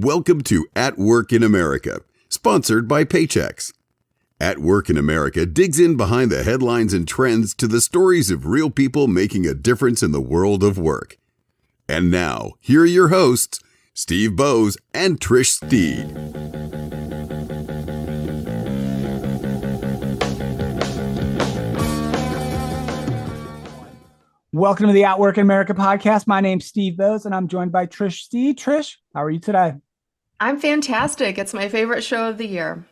Welcome to At Work in America, sponsored by Paychex. At Work in America digs in behind the headlines and trends to the stories of real people making a difference in the world of work. And now, here are your hosts, Steve Bowes and Trish Steed. Welcome to the At Work in America podcast. My name's Steve Bowes, and I'm joined by Trish Steed. Trish, how are you today? I'm fantastic. It's my favorite show of the year.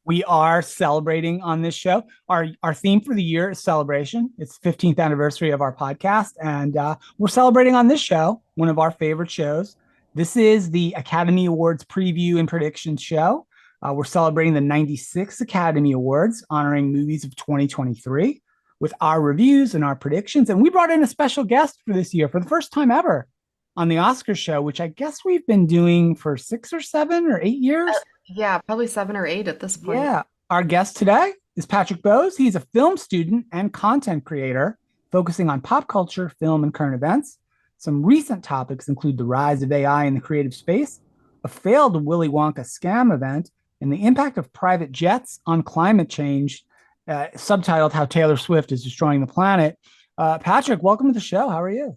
We are celebrating on this show. Our theme for the year is celebration. It's the 15th anniversary of our podcast, and we're celebrating on this show, one of our favorite shows. This is the Academy Awards preview and prediction show. We're celebrating the 96 Academy Awards, honoring movies of 2023 with our reviews and our predictions. And we brought in a special guest for this year for the first time ever on the Oscars show, which I guess we've been doing for 6 or 7 or 8 years. Yeah, probably 7 or 8 at this point. Yeah. Our guest today is Patrick Bowes. He's a film student and content creator focusing on pop culture, film, and current events. Some recent topics include the rise of AI in the creative space, a failed Willy Wonka scam event, and the impact of private jets on climate change, subtitled How Taylor Swift is Destroying the Planet. Patrick, welcome to the show. How are you?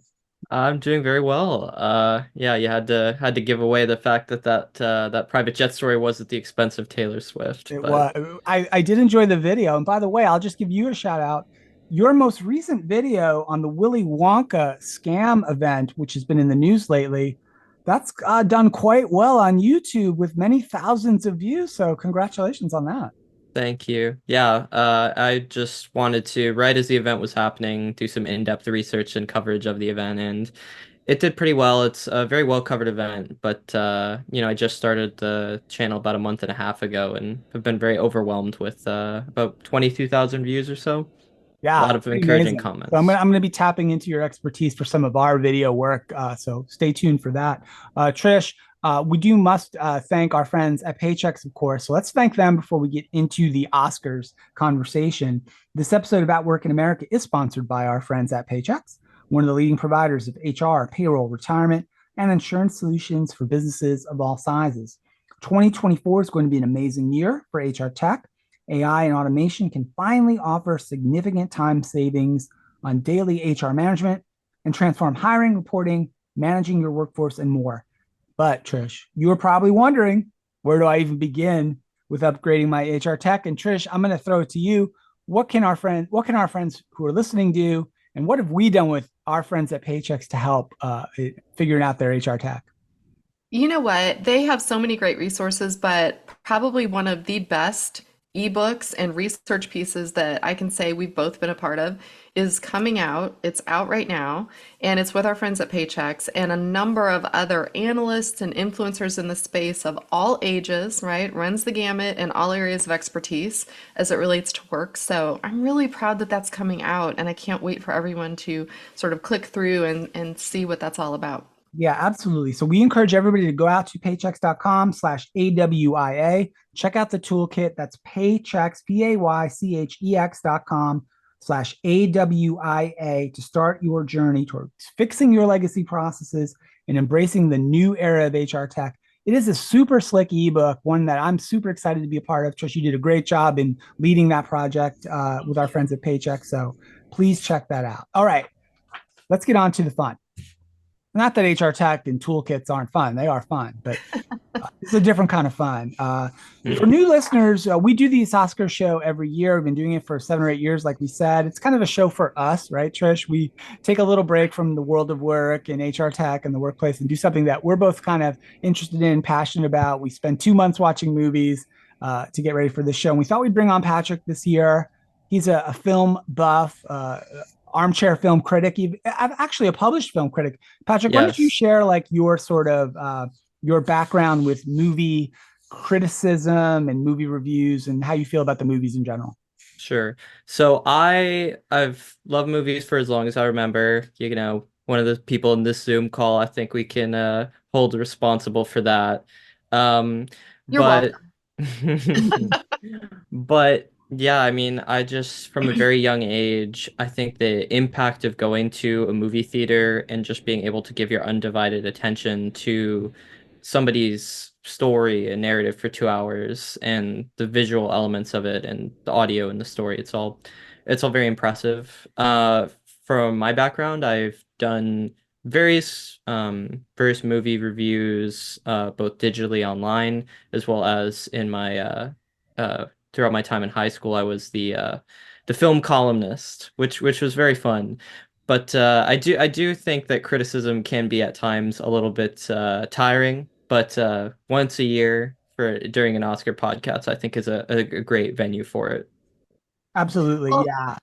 I'm doing very well. Yeah, you had to give away the fact that private jet story was at the expense of Taylor Swift. It was. I did enjoy the video. And by the way, I'll just give you a shout out. Your most recent video on the Willy Wonka scam event, which has been in the news lately, that's done quite well on YouTube with many thousands of views. So congratulations on that. Thank you. Yeah, I just wanted to, right as the event was happening, do some in-depth research and coverage of the event, and it did pretty well. It's a very well-covered event, but I just started the channel about a month and a half ago and have been very overwhelmed with about 22,000 views or so. Yeah, a lot of encouraging comments. So I'm gonna be tapping into your expertise for some of our video work. So stay tuned for that. Trish, we must thank our friends at Paychex, of course. So let's thank them before we get into the Oscars conversation. This episode of At Work in America is sponsored by our friends at Paychex, one of the leading providers of HR, payroll, retirement, and insurance solutions for businesses of all sizes. 2024 is going to be an amazing year for HR tech. AI and automation can finally offer significant time savings on daily HR management and transform hiring, reporting, managing your workforce, and more. But Trish, you are probably wondering, where do I even begin with upgrading my HR tech? And Trish, I'm going to throw it to you. What can our friends who are listening do? And what have we done with our friends at Paychex to help figuring out their HR tech? You know what? They have so many great resources, but probably one of the best ebooks and research pieces that I can say we've both been a part of is coming out. It's out right now, and it's with our friends at Paychex and a number of other analysts and influencers in the space of all ages, right? Runs the gamut in all areas of expertise as it relates to work. So I'm really proud that that's coming out, and I can't wait for everyone to sort of click through and see what that's all about. Yeah, absolutely. So we encourage everybody to go out to paychex.com/AWIA. Check out the toolkit. That's Paychex, PAYCHEX.com/AWIA to start your journey towards fixing your legacy processes and embracing the new era of HR tech. It is a super slick ebook, one that I'm super excited to be a part of. Trish, you did a great job in leading that project with our friends at Paychex. So please check that out. All right, let's get on to the fun. Not that HR tech and toolkits aren't fun. They are fun, but it's a different kind of fun. For new listeners, we do the Oscar show every year. We've been doing it for 7 or 8 years, like we said. It's kind of a show for us, right, Trish? We take a little break from the world of work and HR tech and the workplace and do something that we're both kind of interested in, passionate about. We spend 2 months watching movies to get ready for this show. And we thought we'd bring on Patrick this year. He's a film buff, armchair film critic, actually a published film critic. Patrick, Yes. Why don't you share like your sort of your background with movie criticism and movie reviews and how you feel about the movies in general? Sure. So I've loved movies for as long as I remember. One of the people in this Zoom call, I think we can hold responsible for that. You're but welcome. but yeah, I mean, I just from a very young age, I think the impact of going to a movie theater and just being able to give your undivided attention to somebody's story and narrative for 2 hours, and the visual elements of it and the audio and the story, it's all very impressive. From my background, I've done various movie reviews, both digitally online as well as in my throughout my time in high school. I was the film columnist, which was very fun. But I do think that criticism can be at times a little bit tiring. But once a year for during an Oscar podcast, I think is a great venue for it. Absolutely. Well, Yeah.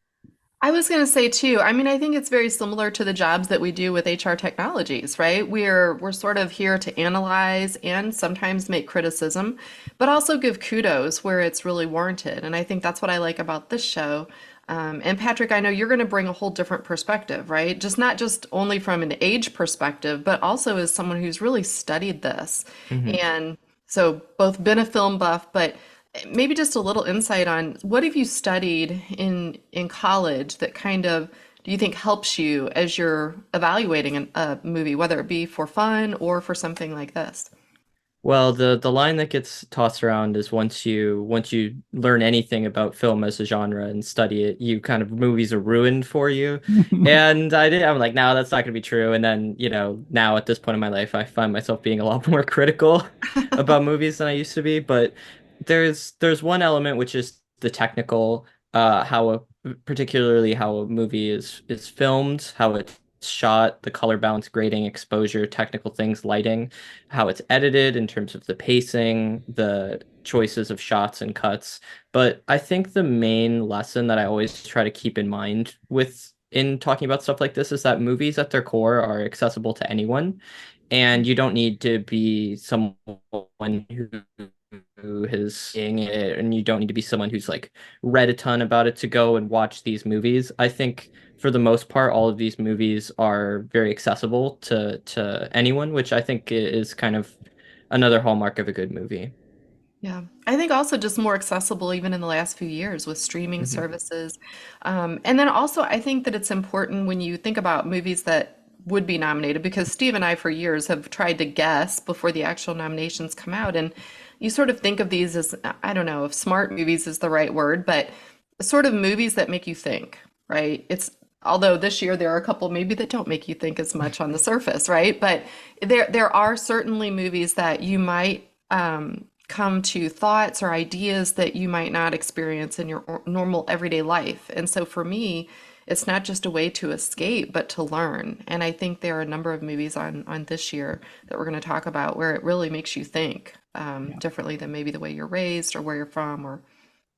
I was going to say too, I mean, I think it's very similar to the jobs that we do with HR technologies, right? We're sort of here to analyze and sometimes make criticism, but also give kudos where it's really warranted. And I think that's what I like about this show. And Patrick, I know you're going to bring a whole different perspective, right? Just not just only from an age perspective, but also as someone who's really studied this. Mhm. And so both been a film buff, but maybe just a little insight on what have you studied in college that kind of do you think helps you as you're evaluating a movie, whether it be for fun or for something like this? Well, the line that gets tossed around is once you learn anything about film as a genre and study it, you kind of movies are ruined for you. And I'm like, no, that's not gonna be true. And then, now at this point in my life, I find myself being a lot more critical about movies than I used to be. But there's one element which is the technical, particularly how a movie is filmed, how it's shot, the color balance, grading, exposure, technical things, lighting, how it's edited in terms of the pacing, the choices of shots and cuts. But I think the main lesson that I always try to keep in mind with in talking about stuff like this is that movies at their core are accessible to anyone, and you don't need to be someone who has seen it, and you don't need to be someone who's like read a ton about it to go and watch these movies. I think for the most part, all of these movies are very accessible to anyone, which I think is kind of another hallmark of a good movie. Yeah, I think also just more accessible even in the last few years with streaming Mhm. services. And then also, I think that it's important when you think about movies that would be nominated, because Steve and I for years have tried to guess before the actual nominations come out. And you sort of think of these as, I don't know if smart movies is the right word, but sort of movies that make you think, right? Although this year there are a couple maybe that don't make you think as much on the surface, right? But there are certainly movies that you might come to thoughts or ideas that you might not experience in your normal everyday life. And so for me, it's not just a way to escape, but to learn. And I think there are a number of movies on this year that we're going to talk about where it really makes you think differently than maybe the way you're raised or where you're from or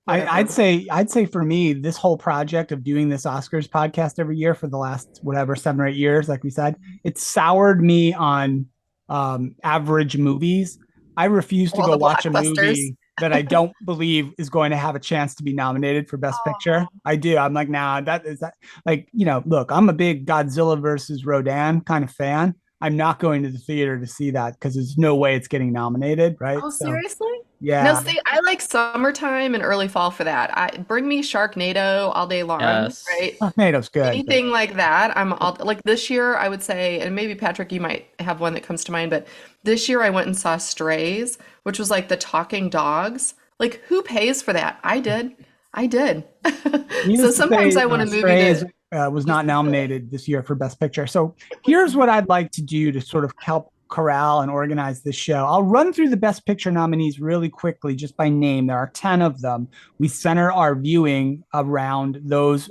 I'd whatever. say for me, this whole project of doing this Oscars podcast every year for the last whatever 7 or 8 years, like we said, it soured me on average movies. I refuse to All go the watch a blockbusters. movie that I don't believe is going to have a chance to be nominated for Best Picture. I do. I'm like, nah, that is that. Like, look, I'm a big Godzilla versus Rodan kind of fan. I'm not going to the theater to see that because there's no way it's getting nominated, right? Oh, So, seriously? No, yeah. see, I like summertime and early fall for that. I bring me Sharknado all day long, Yes. right? Tornado's good, but Anything like that, I'm all like this year, I would say, and maybe Patrick, you might have one that comes to mind, but this year I went and saw Strays, which was like the talking dogs. Like, who pays for that? I did. I did. So needless to sometimes say, I want a movie Strays to was just not be good. nominated this year for Best Picture. So here's what I'd like to do to sort of help corral and organize this show. I'll run through the Best Picture nominees really quickly, just by name. There are 10 of them. We center our viewing around those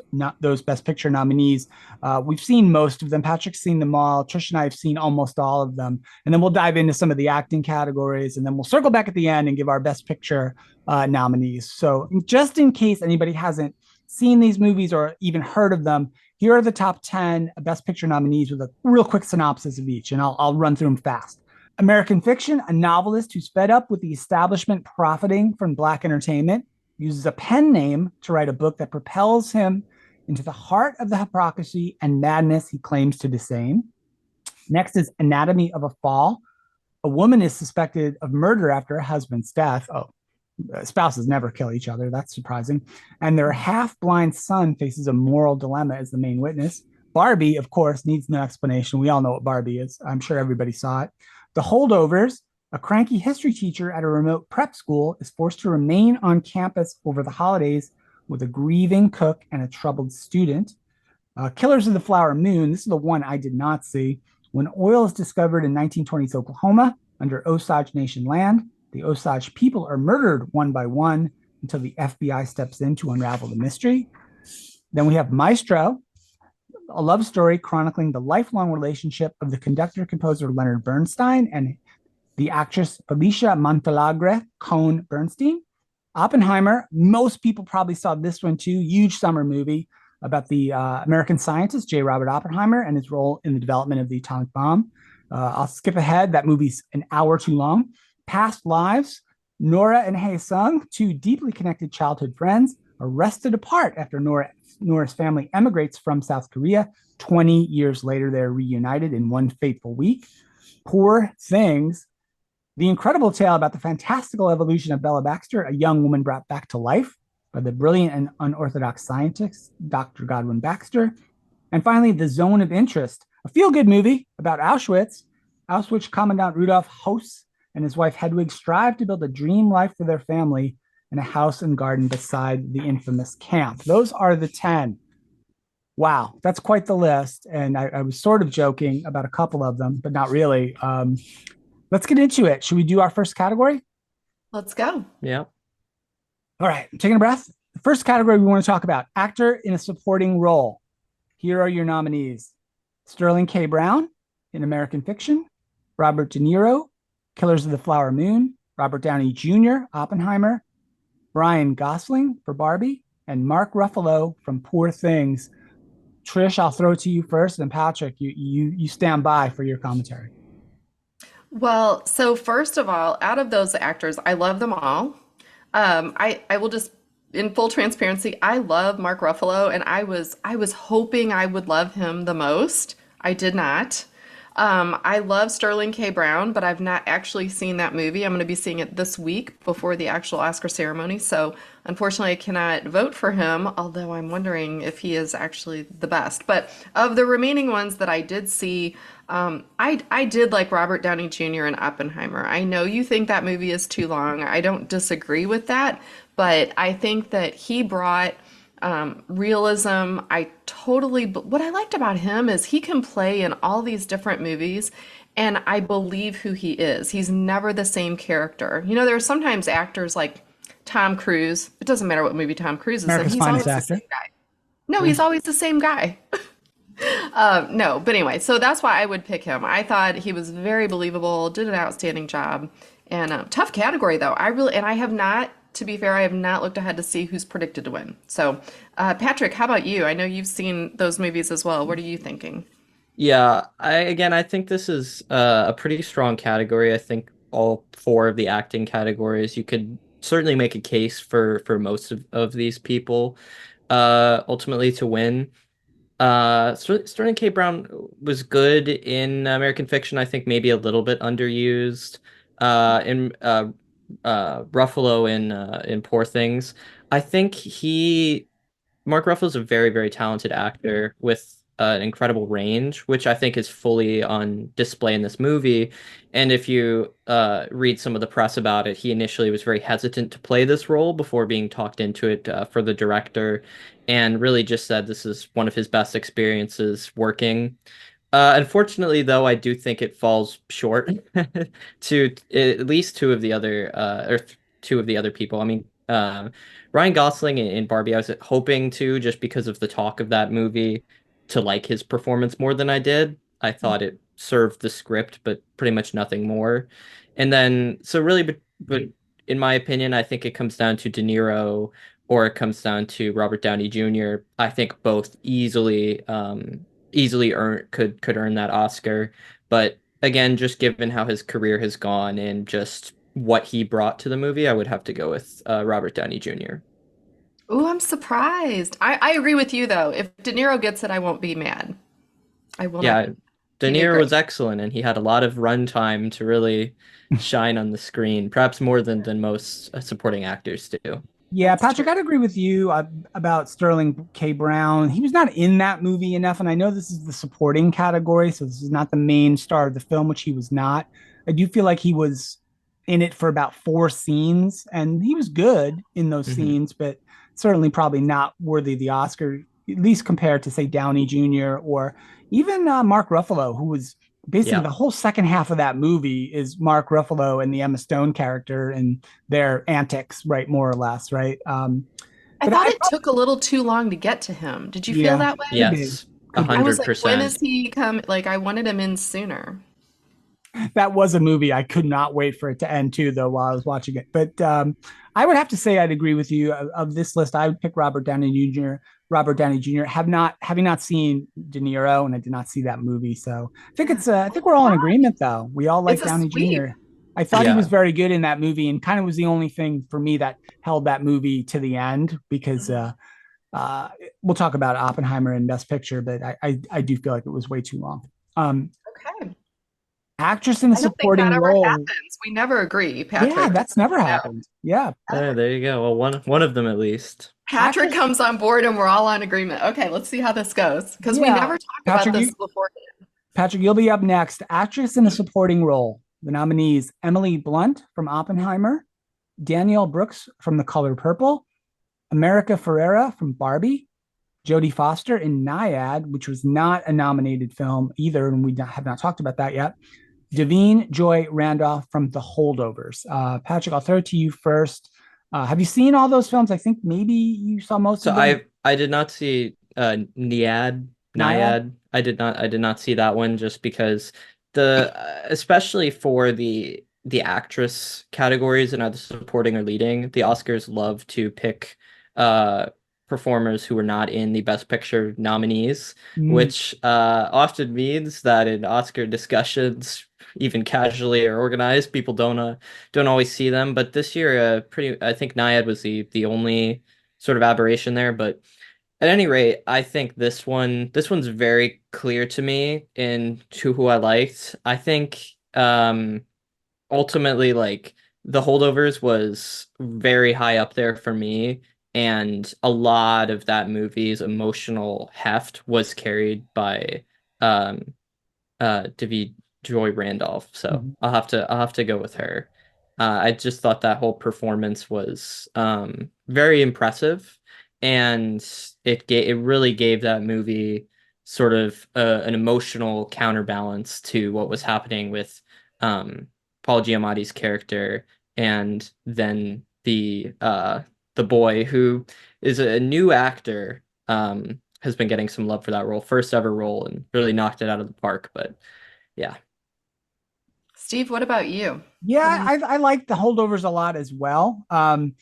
Best Picture nominees. We've seen most of them. Patrick's seen them all. Trish and I have seen almost all of them. And then we'll dive into some of the acting categories, and then we'll circle back at the end and give our Best Picture nominees. So just in case anybody hasn't seen these movies or even heard of them, here are the top 10 Best Picture nominees with a real quick synopsis of each, and I'll run through them fast. American Fiction, a novelist who's fed up with the establishment profiting from Black entertainment, uses a pen name to write a book that propels him into the heart of the hypocrisy and madness he claims to disdain. Next is Anatomy of a Fall. A woman is suspected of murder after her husband's death. Oh, spouses never kill each other. That's surprising. And their half blind son faces a moral dilemma as the main witness. Barbie, of course, needs no explanation. We all know what Barbie is. I'm sure everybody saw it. The Holdovers, A cranky history teacher at a remote prep school is forced to remain on campus over the holidays with a grieving cook and a troubled student. Killers of the Flower Moon. This is the one I did not see. When oil is discovered in 1920s Oklahoma under Osage Nation land, the Osage people are murdered one by one until the FBI steps in to unravel the mystery. Then we have Maestro, a love story chronicling the lifelong relationship of the conductor composer Leonard Bernstein and the actress Felicia Montalagre Cohn Bernstein. Oppenheimer, most people probably saw this one too. Huge summer movie about the American scientist J. Robert Oppenheimer and his role in the development of the atomic bomb. I'll skip ahead. That movie's an hour too long. Past Lives, Nora and Hae Sung, two deeply connected childhood friends, arrested apart after Nora's family emigrates from South Korea. 20 years later, they're reunited in one fateful week. Poor Things, the incredible tale about the fantastical evolution of Bella Baxter, a young woman brought back to life by the brilliant and unorthodox scientist, Dr. Godwin Baxter. And finally, The Zone of Interest, a feel-good movie about Auschwitz. Auschwitz Commandant Rudolf Hoss and his wife Hedwig strive to build a dream life for their family in a house and garden beside the infamous camp. Those are the 10. Wow, that's quite the list. And I was sort of joking about a couple of them, but not really. Let's get into it. Should we do our first category? Let's go. Yeah. All right, I'm taking a breath. The first category we want to talk about, actor in a supporting role. Here are your nominees. Sterling K. Brown in American Fiction, Robert De Niro, Killers of the Flower Moon, Robert Downey Jr., Oppenheimer, Ryan Gosling for Barbie, and Mark Ruffalo from Poor Things. Trish, I'll throw it to you first, and Patrick, you stand by for your commentary. Well, so first of all, out of those actors, I love them all. I will just, in full transparency, I love Mark Ruffalo, and I was hoping I would love him the most. I did not. I love Sterling K. Brown, but I've not actually seen that movie. I'm going to be seeing it this week before the actual Oscar ceremony. So unfortunately, I cannot vote for him, although I'm wondering if he is actually the best. But of the remaining ones that I did see, I did like Robert Downey Jr. and Oppenheimer. I know you think that movie is too long. I don't disagree with that, but I think that he brought realism. What I liked about him is he can play in all these different movies, and I believe who he is. He's never the same character. You know, there are sometimes actors like Tom Cruise. It doesn't matter what movie Tom Cruise is in, America's he's always Finest the Actor. same guy. No, he's always the same guy. No, but anyway, so that's why I would pick him. I thought he was very believable, did an outstanding job, and tough category though. I have not, to be fair, I have not looked ahead to see who's predicted to win. So, Patrick, how about you? I know you've seen those movies as well. What are you thinking? Yeah, I think this is a pretty strong category. I think all four of the acting categories, you could certainly make a case for most of these people ultimately to win. Sterling K. Brown was good in American Fiction. I think maybe a little bit underused. In Ruffalo in Poor Things. I think Mark Ruffalo's a very, very talented actor with an incredible range, which I think is fully on display in this movie. And if you read some of the press about it, he initially was very hesitant to play this role before being talked into it for the director, and really just said this is one of his best experiences working. Unfortunately, though, I do think it falls short to at least two of the other people. I mean, Ryan Gosling in Barbie, I was hoping to, just because of the talk of that movie, to like his performance more than I did. I thought it served the script, but pretty much nothing more. And then, so really, but in my opinion, I think it comes down to De Niro or it comes down to Robert Downey Jr. I think both easily could earn that Oscar. But again, just given how his career has gone and just what he brought to the movie, I would have to go with Robert Downey Jr. Oh, I'm surprised. I agree with you though. If De Niro gets it, I won't be mad. I will not. Yeah, De He did Niro great. was excellent, and he had a lot of runtime to really shine on the screen, perhaps more than most supporting actors do. Yeah, That's Patrick, true. I'd agree with you about Sterling K. Brown. He was not in that movie enough, and I know this is the supporting category, so this is not the main star of the film, which he was not. I do feel like he was in it for about 4 scenes, and he was good in those Hmm. scenes, but certainly probably not worthy of the Oscar, at least compared to say Downey Jr. or even Mark Ruffalo, who was basically Yeah. the whole second half of that movie is Mark Ruffalo and the Emma Stone character and their antics, right, more or less, right. I But thought I it took a little too long to get to him. Did you feel yeah, that way? could be, Yes. A could I be. was hundred like, when percent. is he come? Like, I wanted him in sooner. That was a movie I could not wait for it to end too, though, while I was watching it. But I would have to say I'd agree with you. Of this list, I would pick Robert Downey Jr. Robert Downey Jr. Having not seen De Niro, and I did not see that movie, so I think Yeah. it's I think we're all in agreement though. We all like It's a Downey sweep. Jr. I thought he was Yeah. very good in that movie, and kind of was the only thing for me that held that movie to the end because uh, we'll talk about Oppenheimer and Best Picture, but I do feel like it was way too long. Um, Okay. Actress in a I don't think that supporting ever role. happens. We never agree, Yeah, Patrick. that's never No, happened. Yeah. ever. There you go. Well, one of them at least. Patrick Actress, comes on board and we're all on agreement. Okay, let's see how this goes. Because we yeah. never talk about Patrick, this you beforehand. Patrick, you'll be up next. Actress in a supporting role. The nominees: Emily Blunt from Oppenheimer, Danielle Brooks from The Color Purple, America Ferrera from Barbie, Jodie Foster in Nyad, which was not a nominated film either, and we have not talked about that yet. Davine Joy Randolph from The Holdovers. Patrick, I'll throw it to you first. Have you seen all those films? I think maybe you saw most So of them. I did not see Nyad. Naiad. I did not see that one just because the especially for the actress categories and either supporting or leading, the Oscars love to pick uh performers who were not in the Best Picture nominees, Mm, which often means that in Oscar discussions, even casually or organized, people don't always see them. But this year, pretty I think Naiad was the only sort of aberration there. But at any rate, I think this one's very clear to me in to who I liked. I think ultimately like the holdovers was very high up there for me, and a lot of that movie's emotional heft was carried by um David Joy Randolph. So mhm, I'll have to go with her. I just thought that whole performance was very impressive, and it really gave that movie sort of an emotional counterbalance to what was happening with um, Paul Giamatti's character, and then the boy who is a new actor has been getting some love for that role, first ever role, and really knocked it out of the park. But yeah. Steve, what about you? What do Yeah, you I like the holdovers a lot as well. I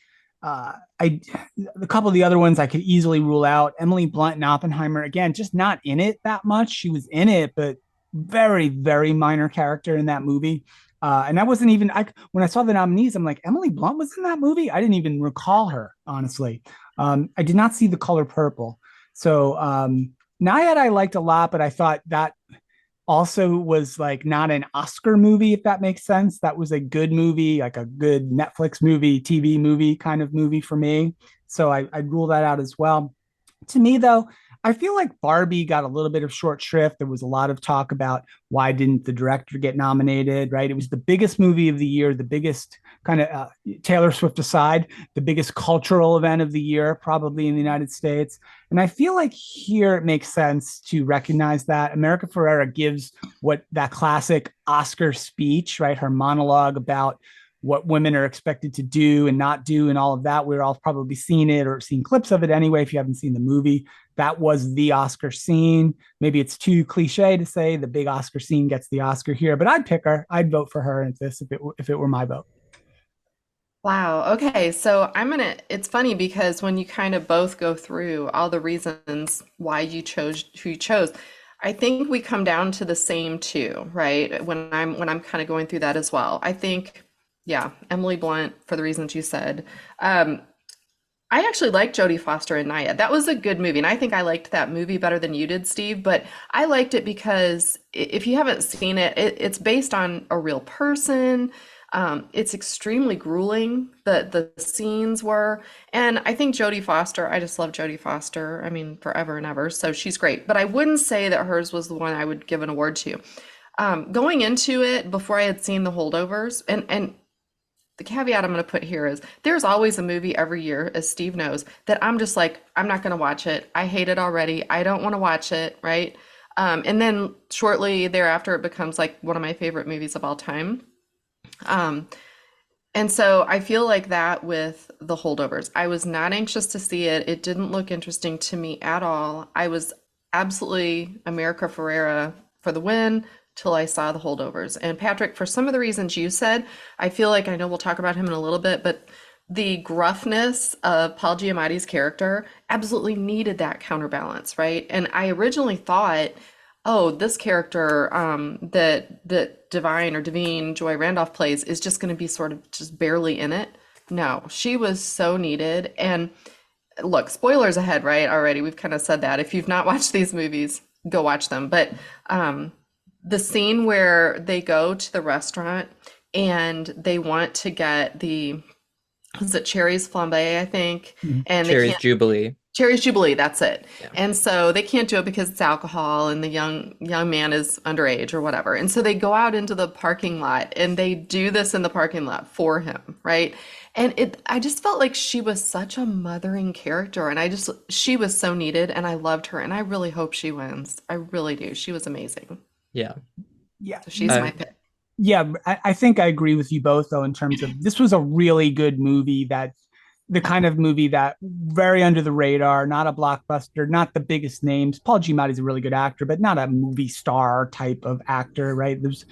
a couple of the other ones I could easily rule out. Emily Blunt and Oppenheimer, again, just not in it that much. She was in it, but very minor character in that movie. And I wasn't even I when I saw the nominees, I'm like, Emily Blunt was in that movie. I didn't even recall her, honestly. I did not see The Color Purple. So Nyad I liked a lot, but I thought that also was like not an Oscar movie, if that makes sense. That was a good movie, like a good Netflix movie, TV movie kind of movie for me. So I'd rule that out as well. To me, though, I feel like Barbie got a little bit of short shrift. There was a lot of talk about why didn't the director get nominated, right? It was the biggest movie of the year, the biggest kind of Taylor Swift aside, the biggest cultural event of the year, probably in the United States. And I feel like here it makes sense to recognize that America Ferrera gives what that classic Oscar speech, right? Her monologue about what women are expected to do and not do and all of that. We're all probably seen it or seen clips of it anyway if you haven't seen the movie. That was the Oscar scene. Maybe it's too cliche to say the big Oscar scene gets the Oscar here, but I'd pick her. I'd vote for her in this if it were my vote. Wow. Okay. So it's funny because when you kind of both go through all the reasons why you chose who you chose, I think we come down to the same two, right? When I'm kind of going through that as well. I think, yeah, Emily Blunt for the reasons you said. Um, I actually liked Jodie Foster and Naya. That was a good movie, and I think I liked that movie better than you did, Steve. But I liked it because if you haven't seen it, it's based on a real person. It's extremely grueling. The scenes were, and I think Jodie Foster. I just love Jodie Foster. I mean, forever and ever. So she's great. But I wouldn't say that hers was the one I would give an award to. Going into it before I had seen the holdovers, and the caveat I'm going to put here is there's always a movie every year, as Steve knows, that I'm just like, I'm not going to watch it. I hate it already. I don't want to watch it, right? And then shortly thereafter, it becomes like one of my favorite movies of all time. Um, and so I feel like that with The Holdovers. I was not anxious to see it. It didn't look interesting to me at all. I was absolutely America Ferrera for the win till I saw The Holdovers. And Patrick, for some of the reasons you said, I feel like I know we'll talk about him in a little bit, but the gruffness of Paul Giamatti's character absolutely needed that counterbalance, right? And I originally thought, oh, this character that Divine or Devine Joy Randolph plays is just going to be sort of just barely in it. No, she was so needed. And look, spoilers ahead, right? Already, we've kind of said that. If you've not watched these movies, go watch them. But the scene where they go to the restaurant and they want to get the, was it cherries flambe, I think, Mhm. and they Cherry's can't. Jubilee. Cherry's Jubilee, that's it. Yeah. And so they can't do it because it's alcohol and the young man is underage or whatever. And so they go out into the parking lot and they do this in the parking lot for him, right? And I just felt like she was such a mothering character and she was so needed and I loved her and I really hope she wins. I really do. She was amazing. Yeah. Yeah. So she's my pick. Yeah, I think I agree with you both though in terms of this was a really good movie that the kind of movie that very under the radar, not a blockbuster, not the biggest names. Paul Giamatti's a really good actor, but not a movie star type of actor, right? There's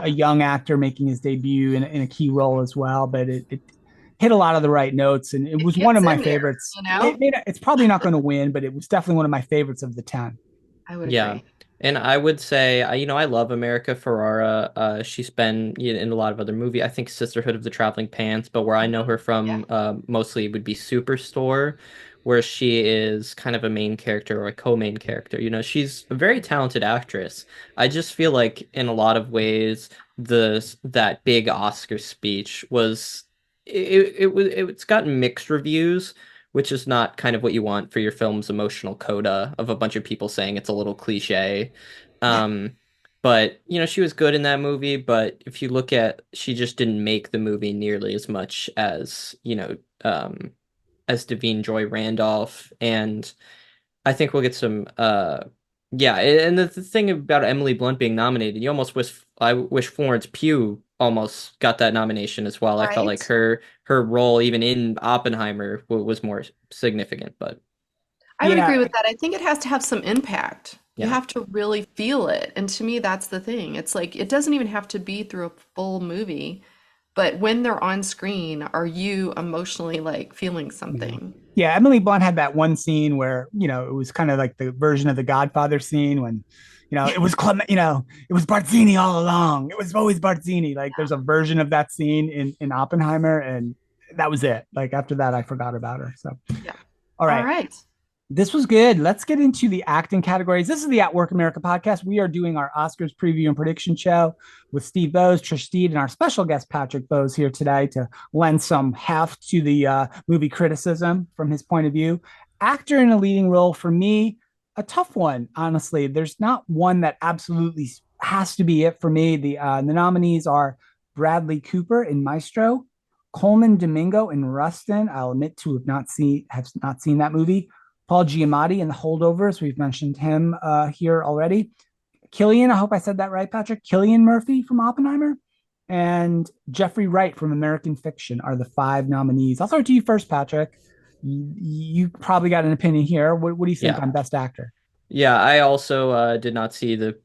a young actor making his debut in a key role as well, but it hit a lot of the right notes, and it It was one of gets my in there, favorites. you know? It's probably not going to win, but it was definitely one of my favorites of the 10. I would Yeah. agree. And I would say, I love America Ferrara. She's been in a lot of other movies. I think Sisterhood of the Traveling Pants, but where I know her Yeah. from mostly would be Superstore, where she is kind of a main character or a co-main character. She's a very talented actress. I just feel like in a lot of ways, that big Oscar speech was it's gotten mixed reviews, which is not kind of what you want for your film's emotional coda of a bunch of people saying it's a little cliche. Um, but she was good in that movie, but if you look at, she just didn't make the movie nearly as much as Devine Joy Randolph. And I think we'll get some yeah, and the thing about Emily Blunt being nominated, you almost wish I wish Florence Pugh almost got that nomination as well. I felt like Right? her role even in Oppenheimer was more significant, but I would Yeah, agree with that. I think it has to have some impact. You yeah. have to really feel it. And to me, that's the thing. It's like it doesn't even have to be through a full movie, but when they're on screen, are you emotionally like feeling yeah. something? Yeah, Emily Blunt had that one scene where, it was kind of like the version of the Godfather scene when, it was it was Barzini all along. It was always Barzini. Like there's a version of that scene in Oppenheimer, and that was it. Like after that, I forgot about her. So, Yeah. all All right. right. This was good. Let's get into the acting categories. This is the At Work America podcast. We are doing our Oscars preview and prediction show with Steve Bose, Trish Steed, and our special guest Patrick Bose here today to lend some heft to the movie criticism from his point of view. Actor in a leading role for me, a tough one. Honestly, there's not one that absolutely has to be it for me. The nominees are Bradley Cooper in Maestro, Coleman Domingo in Rustin. I'll admit to have not seen that movie. Paul Giamatti in The Holdovers. We've mentioned him here already. Killian, I hope I said that right, Patrick. Killian Murphy from Oppenheimer and Jeffrey Wright from American Fiction are the 5 nominees. I'll throw it to you first, Patrick. You probably got an opinion here. What do you think Yeah. on Best Actor? Yeah, I also did not see the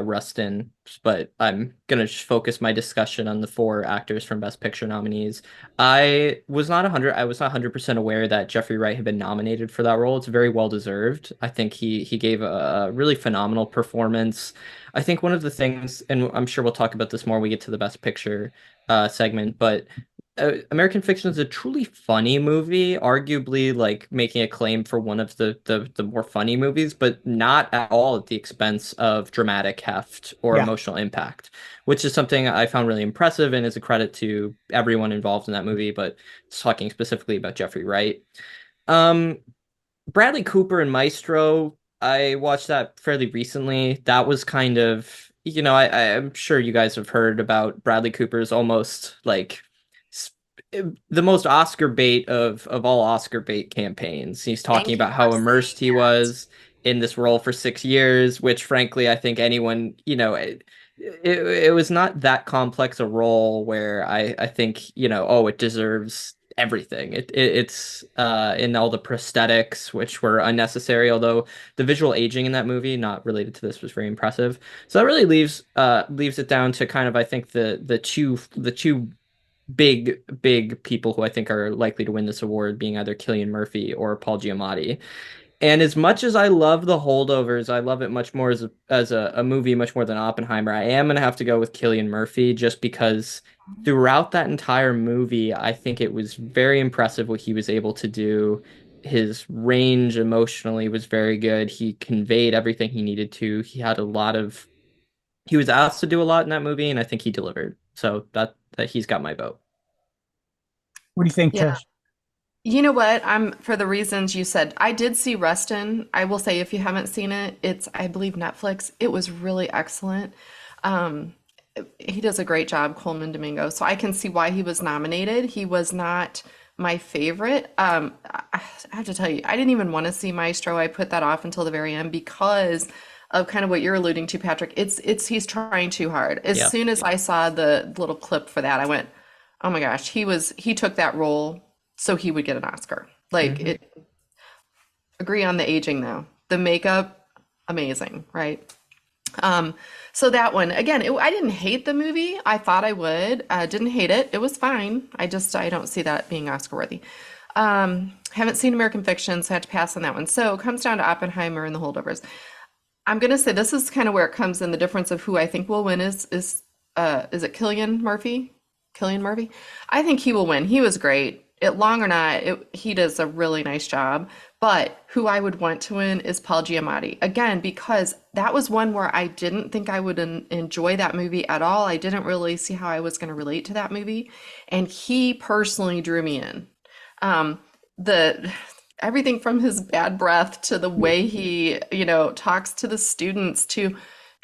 Rustin, but I'm gonna focus my discussion on the 4 actors from Best Picture nominees. I was not 100% aware that Jeffrey Wright had been nominated for that role. It's very well deserved. I think he gave a really phenomenal performance. I think one of the things, and I'm sure we'll talk about this more when we get to the Best Picture segment, but American Fiction is a truly funny movie, arguably like making a claim for one of the more funny movies, but not at all at the expense of dramatic heft or Yeah. emotional impact, which is something I found really impressive and is a credit to everyone involved in that movie, but talking specifically about Jeffrey Wright. Um, Bradley Cooper and Maestro, I watched that fairly recently. That was kind of, I'm sure you guys have heard about Bradley Cooper's almost like the most Oscar bait of all Oscar bait campaigns. He's talking Thank you about for how saying immersed he that. was in this role for 6 years, which frankly, I think anyone, it was not that complex a role where I think, oh, it deserves everything. It's in all the prosthetics, which were unnecessary, although the visual aging in that movie, not related to this, was very impressive. So that really leaves it down to kind of, I think, the two big people who I think are likely to win this award being either Cillian Murphy or Paul Giamatti. And as much as I love The Holdovers, I love it much more as a movie, much more than Oppenheimer. I am gonna have to go with Cillian Murphy just because throughout that entire movie, I think it was very impressive what he was able to do. His range emotionally was very good. He conveyed everything he needed to. He was asked to do a lot in that movie, and I think he delivered. So that he's got my vote. What do you think, Yeah. Trish? You know what? I'm for the reasons you said. I did see Rustin. I will say if you haven't seen it, it's I believe Netflix. It was really excellent. Um, he does a great job, Coleman Domingo. So I can see why he was nominated. He was not my favorite. I have to tell you, I didn't even want to see Maestro. I put that off until the very end because of kind of what you're alluding to, Patrick. It's he's trying too hard. As Yeah. soon as I saw the little clip for that, I went, oh my gosh, he took that role so he would get an Oscar. Like Hmm. it, agree on the aging though. The makeup, amazing, right? Um, so that one again, I didn't hate the movie. I thought I would. Didn't hate it. It was fine. I don't see that being Oscar worthy. Haven't seen American Fiction, so I had to pass on that one. So it comes down to Oppenheimer and The Holdovers. I'm gonna say this is kind of where it comes in. The difference of who I think will win is it Killian Murphy? Killian Murphy? I think he will win. He was great. It long or not, he does a really nice job. But who I would want to win is Paul Giamatti. Again, because that was one where I didn't think I would enjoy that movie at all. I didn't really see how I was going to relate to that movie. And he personally drew me in. The everything from his bad breath to the way he, talks to the students to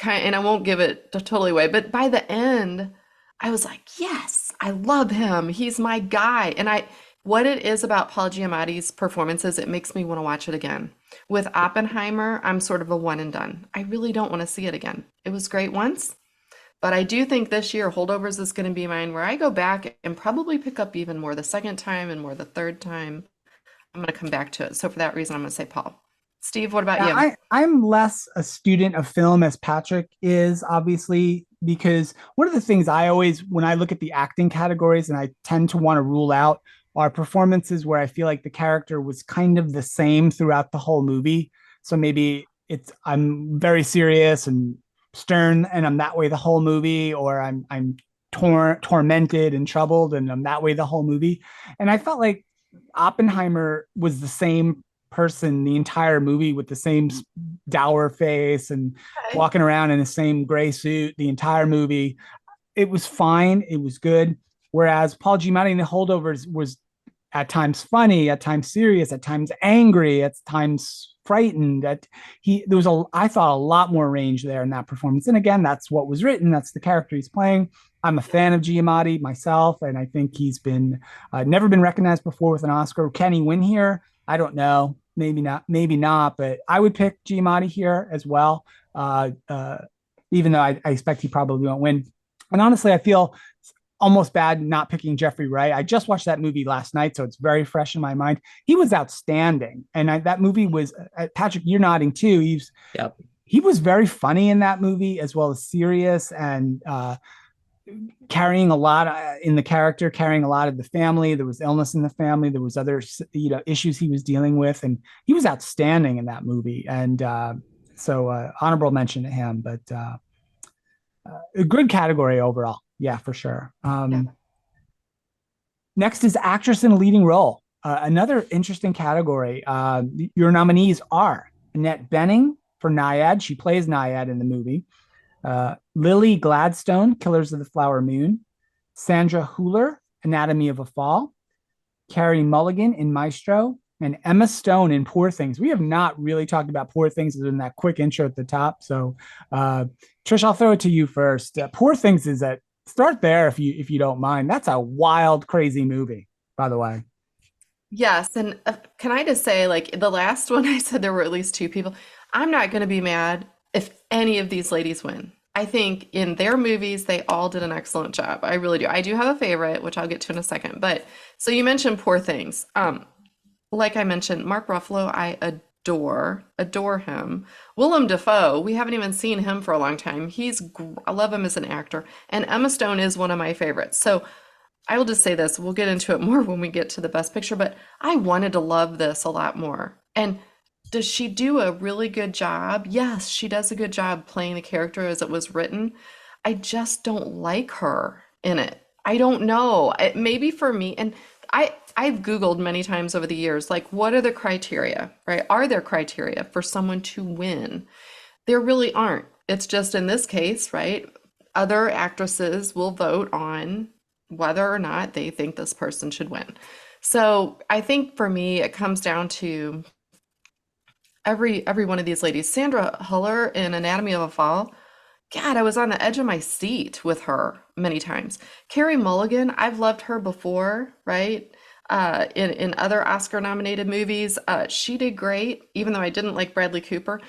and I won't give it totally away, but by the end, I was like, yes, I love him. He's my guy. What it is about Paul Giamatti's performances, it makes me want to watch it again. With Oppenheimer, I'm sort of a one and done. I really don't want to see it again. It was great once, but I do think this year Holdovers is going to be mine where I go back and probably pick up even more the second time and more the third time. I'm going to come back to it. So for that reason, I'm going to say Paul. Steve, what about Yeah, you? I'm less a student of film as Patrick is, obviously, because one of the things I always, when I look at the acting categories, and I tend to want to rule out, are performances where I feel like the character was kind of the same throughout the whole movie. So maybe I'm very serious and stern, and I'm that way the whole movie, or I'm tormented and troubled, and I'm that way the whole movie. And I felt like Oppenheimer was the same person the entire movie with the same dour face and Okay. walking around in the same gray suit the entire movie. It was fine. It was good. Whereas Paul Giamatti in The Holdovers was at times funny, at times serious, at times angry, at times frightened. That he there was I thought a lot more range there in that performance. And again, that's what was written. That's the character he's playing. I'm a fan of Giamatti myself, and I think he's been never been recognized before with an Oscar. Can he win here? I don't know. Maybe not. Maybe not. But I would pick Giamatti here as well. Uh, uh, Even though I expect he probably won't win. And honestly, I feel almost bad not picking Jeffrey Wright. I just watched that movie last night, so it's very fresh in my mind. He was outstanding, and that movie was Patrick. You're nodding too. Yep. He was very funny in that movie, as well as serious and carrying a lot in the character, carrying a lot of the family. There was illness in the family. There was other issues he was dealing with, and he was outstanding in that movie. And so honorable mention to him, but a good category overall. Yeah, for sure. Yeah. Next is actress in a leading role. Another interesting category. Your nominees are Annette Bening for Naiad. She plays Naiad in the movie. Lily Gladstone, Killers of the Flower Moon. Sandra Hüller, Anatomy of a Fall. Carrie Mulligan in Maestro. And Emma Stone in Poor Things. We have not really talked about Poor Things in that quick intro at the top. So, Trish, I'll throw it to you first. Poor Things is Start there if you don't mind. That's a wild, crazy movie, by the way. Yes, and can I just say, like the last one, I said there were at least two people. I'm not going to be mad if any of these ladies win. I think in their movies, they all did an excellent job. I really do. I do have a favorite, which I'll get to in a second. But so you mentioned Poor Things. Like I mentioned, Mark Ruffalo, I adore him. Willem Dafoe, we haven't even seen him for a long time. I love him as an actor, and Emma Stone is one of my favorites. So I will just say this, we'll get into it more when we get to the best picture, but I wanted to love this a lot more. And does she do a really good job? Yes, she does a good job playing the character as it was written. I just don't like her in it. I don't know. Maybe for me, and I've Googled many times over the years, like what are the criteria, right? Are there criteria for someone to win? There really aren't. It's just in this case, right? Other actresses will vote on whether or not they think this person should win. So I think for me, it comes down to every one of these ladies. Sandra Huller in Anatomy of a Fall. God, I was on the edge of my seat with her many times. Carey Mulligan, I've loved her before, right? In other Oscar nominated movies, she did great, even though I didn't like Bradley Cooper.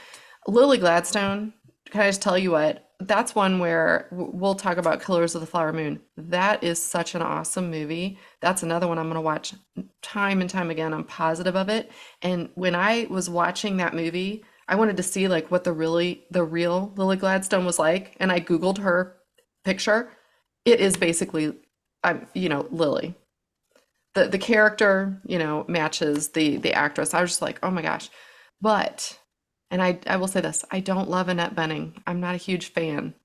Lily Gladstone, can I just tell you what? That's one where we'll talk about Killers of the Flower Moon. That is such an awesome movie. That's another one I'm going to watch time and time again. I'm positive of it. And when I was watching that movie, I wanted to see like what the real Lily Gladstone was like, and I Googled her picture. It is basically, Lily. The character, matches the actress. I was just like, oh my gosh. But and I will say this, I don't love Annette Bening. I'm not a huge fan,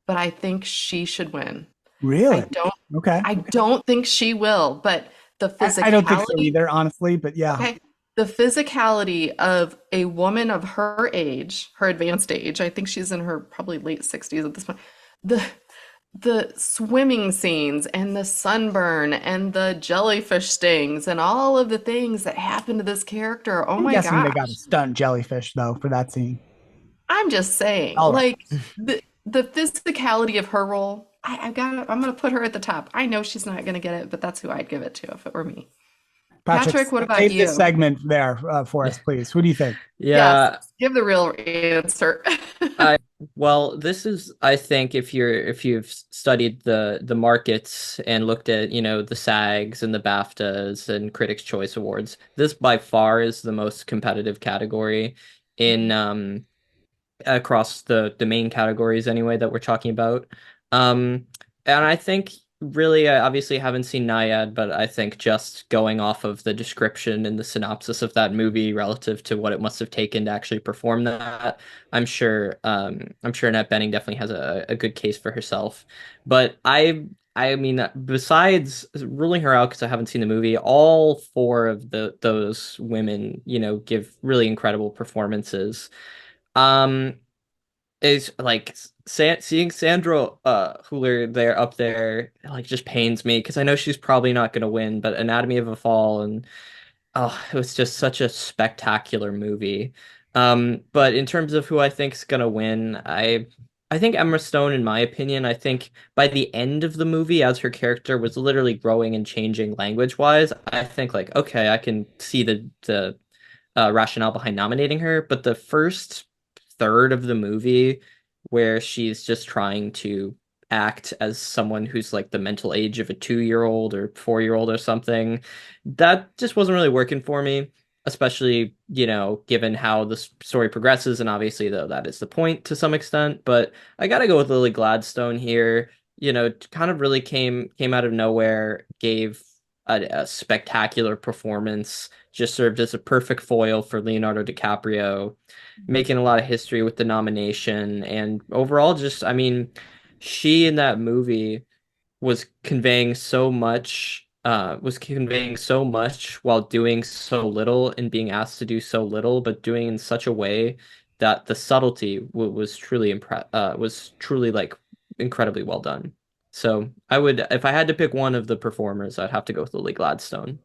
but I think she should win. I Really? don't Okay. I don't think she will, but the I don't think so physicality, either, honestly, but yeah. okay, the physicality of a woman of her age, her advanced age, I think she's in her probably late 60s at this point. The the swimming scenes and the sunburn and the jellyfish stings and all of the things that happen to this character. Oh I'm my guessing they got a gosh. stunt jellyfish though for that scene. I'm just saying, All right. like the physicality of her role, I'm gonna put her at the top. I know she's not gonna get it, but that's who I'd give it to if it were me. Patrick, Patrick, what about save this you? segment there for us, please. Who do you think? Yes, Yeah, give the real answer. I well, this is I think if you've studied the markets and looked at, the SAGs and the BAFTAs and Critics' Choice Awards, this by far is the most competitive category in across the main categories anyway that we're talking about. Um, and I think really, I obviously haven't seen Naiad, but I think just going off of the description and the synopsis of that movie relative to what it must have taken to actually perform that, I'm sure Annette Bening definitely has a good case for herself. But I mean, besides ruling her out because I haven't seen the movie, all four of those women, give really incredible performances. Um, is like seeing Sandra Hüller there up there like just pains me because I know she's probably not gonna win, but Anatomy of a Fall and it was just such a spectacular movie. But in terms of who I think is gonna win, I think Emma Stone, in my opinion, I think by the end of the movie, as her character was literally growing and changing language-wise, I think like okay, I can see the rationale behind nominating her, but the first third of the movie where she's just trying to act as someone who's like the mental age of a 2-year-old or 4-year-old or something, that just wasn't really working for me, especially, given how the story progresses, and obviously though that is the point to some extent, but I gotta go with Lily Gladstone here. Kind of really came out of nowhere, gave a spectacular performance, just served as a perfect foil for Leonardo DiCaprio, making a lot of history with the nomination. And overall, just, I mean, she in that movie was conveying so much while doing so little and being asked to do so little, but doing in such a way that the subtlety was truly like incredibly well done. So I would, if I had to pick one of the performers, I'd have to go with Lily Gladstone.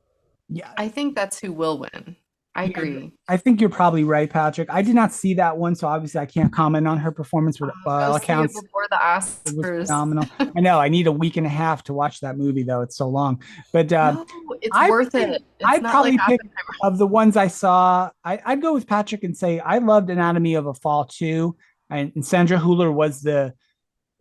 Yeah, I think that's who will win. I Yeah, agree. I think you're probably right, Patrick. I did not see that one, so obviously I can't comment on her performance. But by Go all see it accounts, before the it was Oscars. phenomenal. I know I need a week and a half to watch that movie, though. It's so long. But No, it's I worth think it. It's I'd not like probably pick Oppenheimer. of the ones I saw. I'd go with Patrick and say I loved Anatomy of a Fall too. And Sandra Hüller was the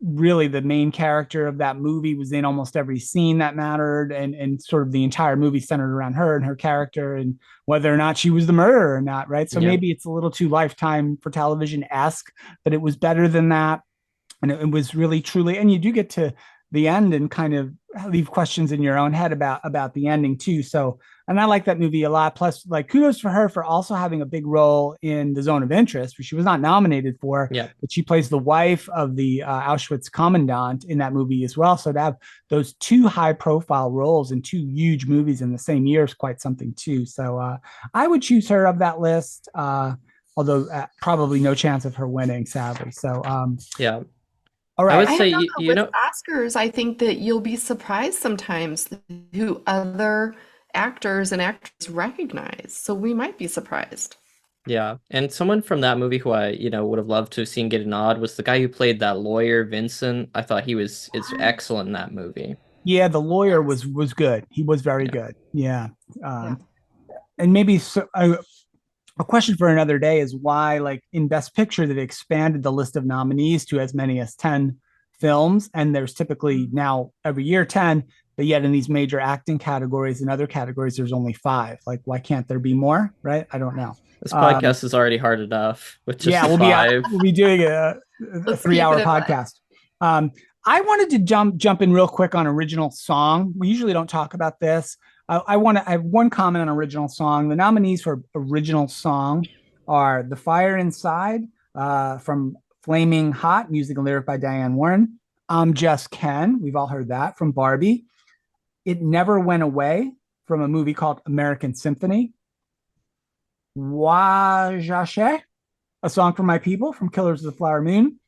really the main character of that movie, was in almost every scene that mattered, and sort of the entire movie centered around her and her character and whether or not she was the murderer or not, right? So Yeah. maybe it's a little too Lifetime for television-esque, but it was better than that, and it was really truly, and you do get to the end and kind of leave questions in your own head about the ending too. So, and I like that movie a lot. Plus, like, kudos for her for also having a big role in The Zone of Interest, which she was not nominated for, Yeah. but she plays the wife of the Auschwitz commandant in that movie as well. So to have those two high profile roles in two huge movies in the same year is quite something too. So I would choose her of that list. Although probably no chance of her winning, sadly. So, Yeah. all I right. would I don't say know you, though, you with know, Oscars, I think that you'll be surprised sometimes who other actors and actresses recognize. So we might be surprised. yeah. And someone from that movie who I, would have loved to have seen get a nod was the guy who played that lawyer, Vincent. I thought it's excellent in that movie. Yeah, the lawyer Yes. was good. He was very Yeah. good. Yeah. Yeah. And maybe so, a question for another day is why, like in Best Picture, they've expanded the list of nominees to as many as 10 films. And there's typically now every year 10, but yet in these major acting categories and other categories, there's only five. Like, why can't there be more? Right? I don't know. This Um, podcast is already hard enough with just yeah, the five. we'll be doing a Let's three keep it hour at five. podcast. Um, I wanted to jump in real quick on original song. We usually don't talk about this. I have one comment on original song. The nominees for original song are "The Fire Inside" from Flaming Hot, music and lyric by Diane Warren. "I'm Just Ken," we've all heard that, from Barbie. "It Never Went Away" from a movie called American Symphony. "Wajache," a song for my people from Killers of the Flower Moon.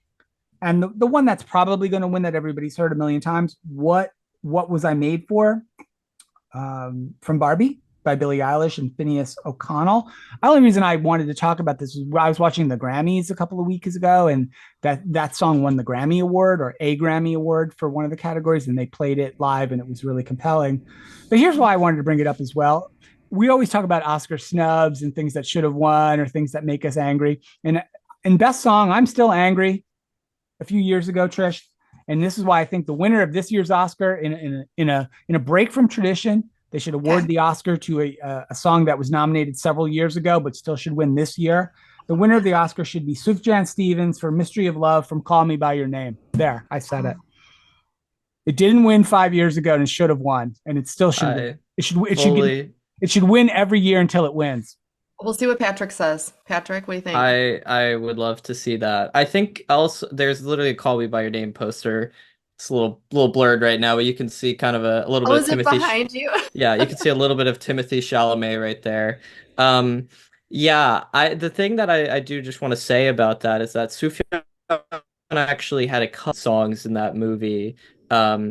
And the one that's probably going to win that everybody's heard a million times, what was I made for? From Barbie by Billie Eilish and Phineas O'Connell. The only reason I wanted to talk about this is I was watching the Grammys a couple of weeks ago, and that song won the Grammy Award, or a Grammy Award, for one of the categories, and they played it live, and it was really compelling. But here's why I wanted to bring it up as well. We always talk about Oscar snubs and things that should have won or things that make us angry. And in Best Song, I'm still angry a few years ago, Trish. And this is why I think the winner of this year's Oscar, in a break from tradition, they should award Okay. the Oscar to a song that was nominated several years ago, but still should win this year. The winner of the Oscar should be Sufjan Stevens for "Mystery of Love" from "Call Me by Your Name." There, I said it. It didn't win 5 years ago, and it should have won, and it still should win. I It should fully it should win every year until it wins. We'll see what Patrick says. Patrick, what do you think? I would love to see that. I think also there's literally a "Call Me by Your Name" poster. It's a little blurred right now, but you can see kind of a little Oh, bit of is it Timothy. behind you? Yeah, you can see a little bit of Timothy Chalamet right there. Um, yeah, the thing that I do just want to say about that is that Sufjan actually had a couple songs in that movie,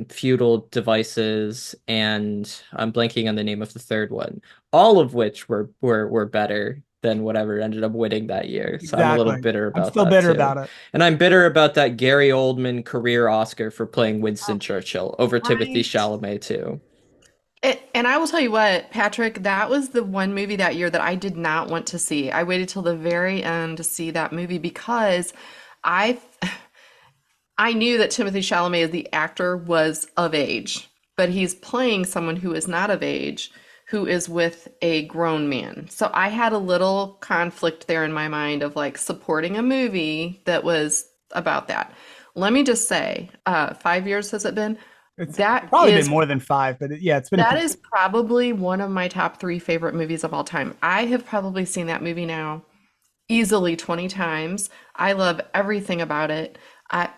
Feudal Devices, and I'm blanking on the name of the third one, all of which were better than whatever ended up winning that year. So I'm a little Exactly. bitter I'm about still that bitter too. about it. And I'm bitter about that Gary Oldman career Oscar for playing Winston Churchill over Timothy Right. Chalamet too. And I will tell you what, Patrick, that was the one movie that year that I did not want to see. I waited till the very end to see that movie because I I knew that Timothy Chalamet as the actor was of age, but he's playing someone who is not of age, who is with a grown man. So I had a little conflict there in my mind of like supporting a movie that was about that. Let me just say, 5 years has it been? It's That probably been is more than five, but yeah, it's been a that few. is probably one of my top three favorite movies of all time. I have probably seen that movie now easily 20 times. I love everything about it.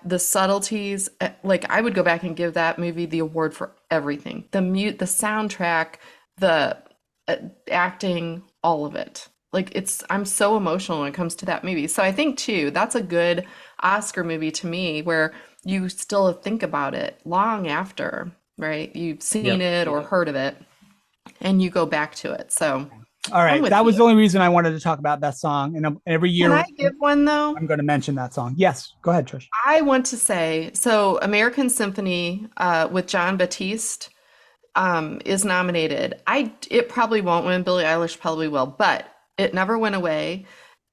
The subtleties, like I would go back and give that movie the award for everything. The soundtrack, the uh, acting, all of it. Like I'm so emotional when it comes to that movie. So I think too, that's a good Oscar movie to me where you still think about it long after, right? You've seen Yep. it or heard of it and you go back to it. So All I'm right. with That was you. the only reason I wanted to talk about that song. And every Can year I give one though? I'm going to mention that song. Yes. Go ahead, Trish. I want to say so American Symphony with John Batiste is nominated. It probably won't win. Billie Eilish probably will, but It Never Went Away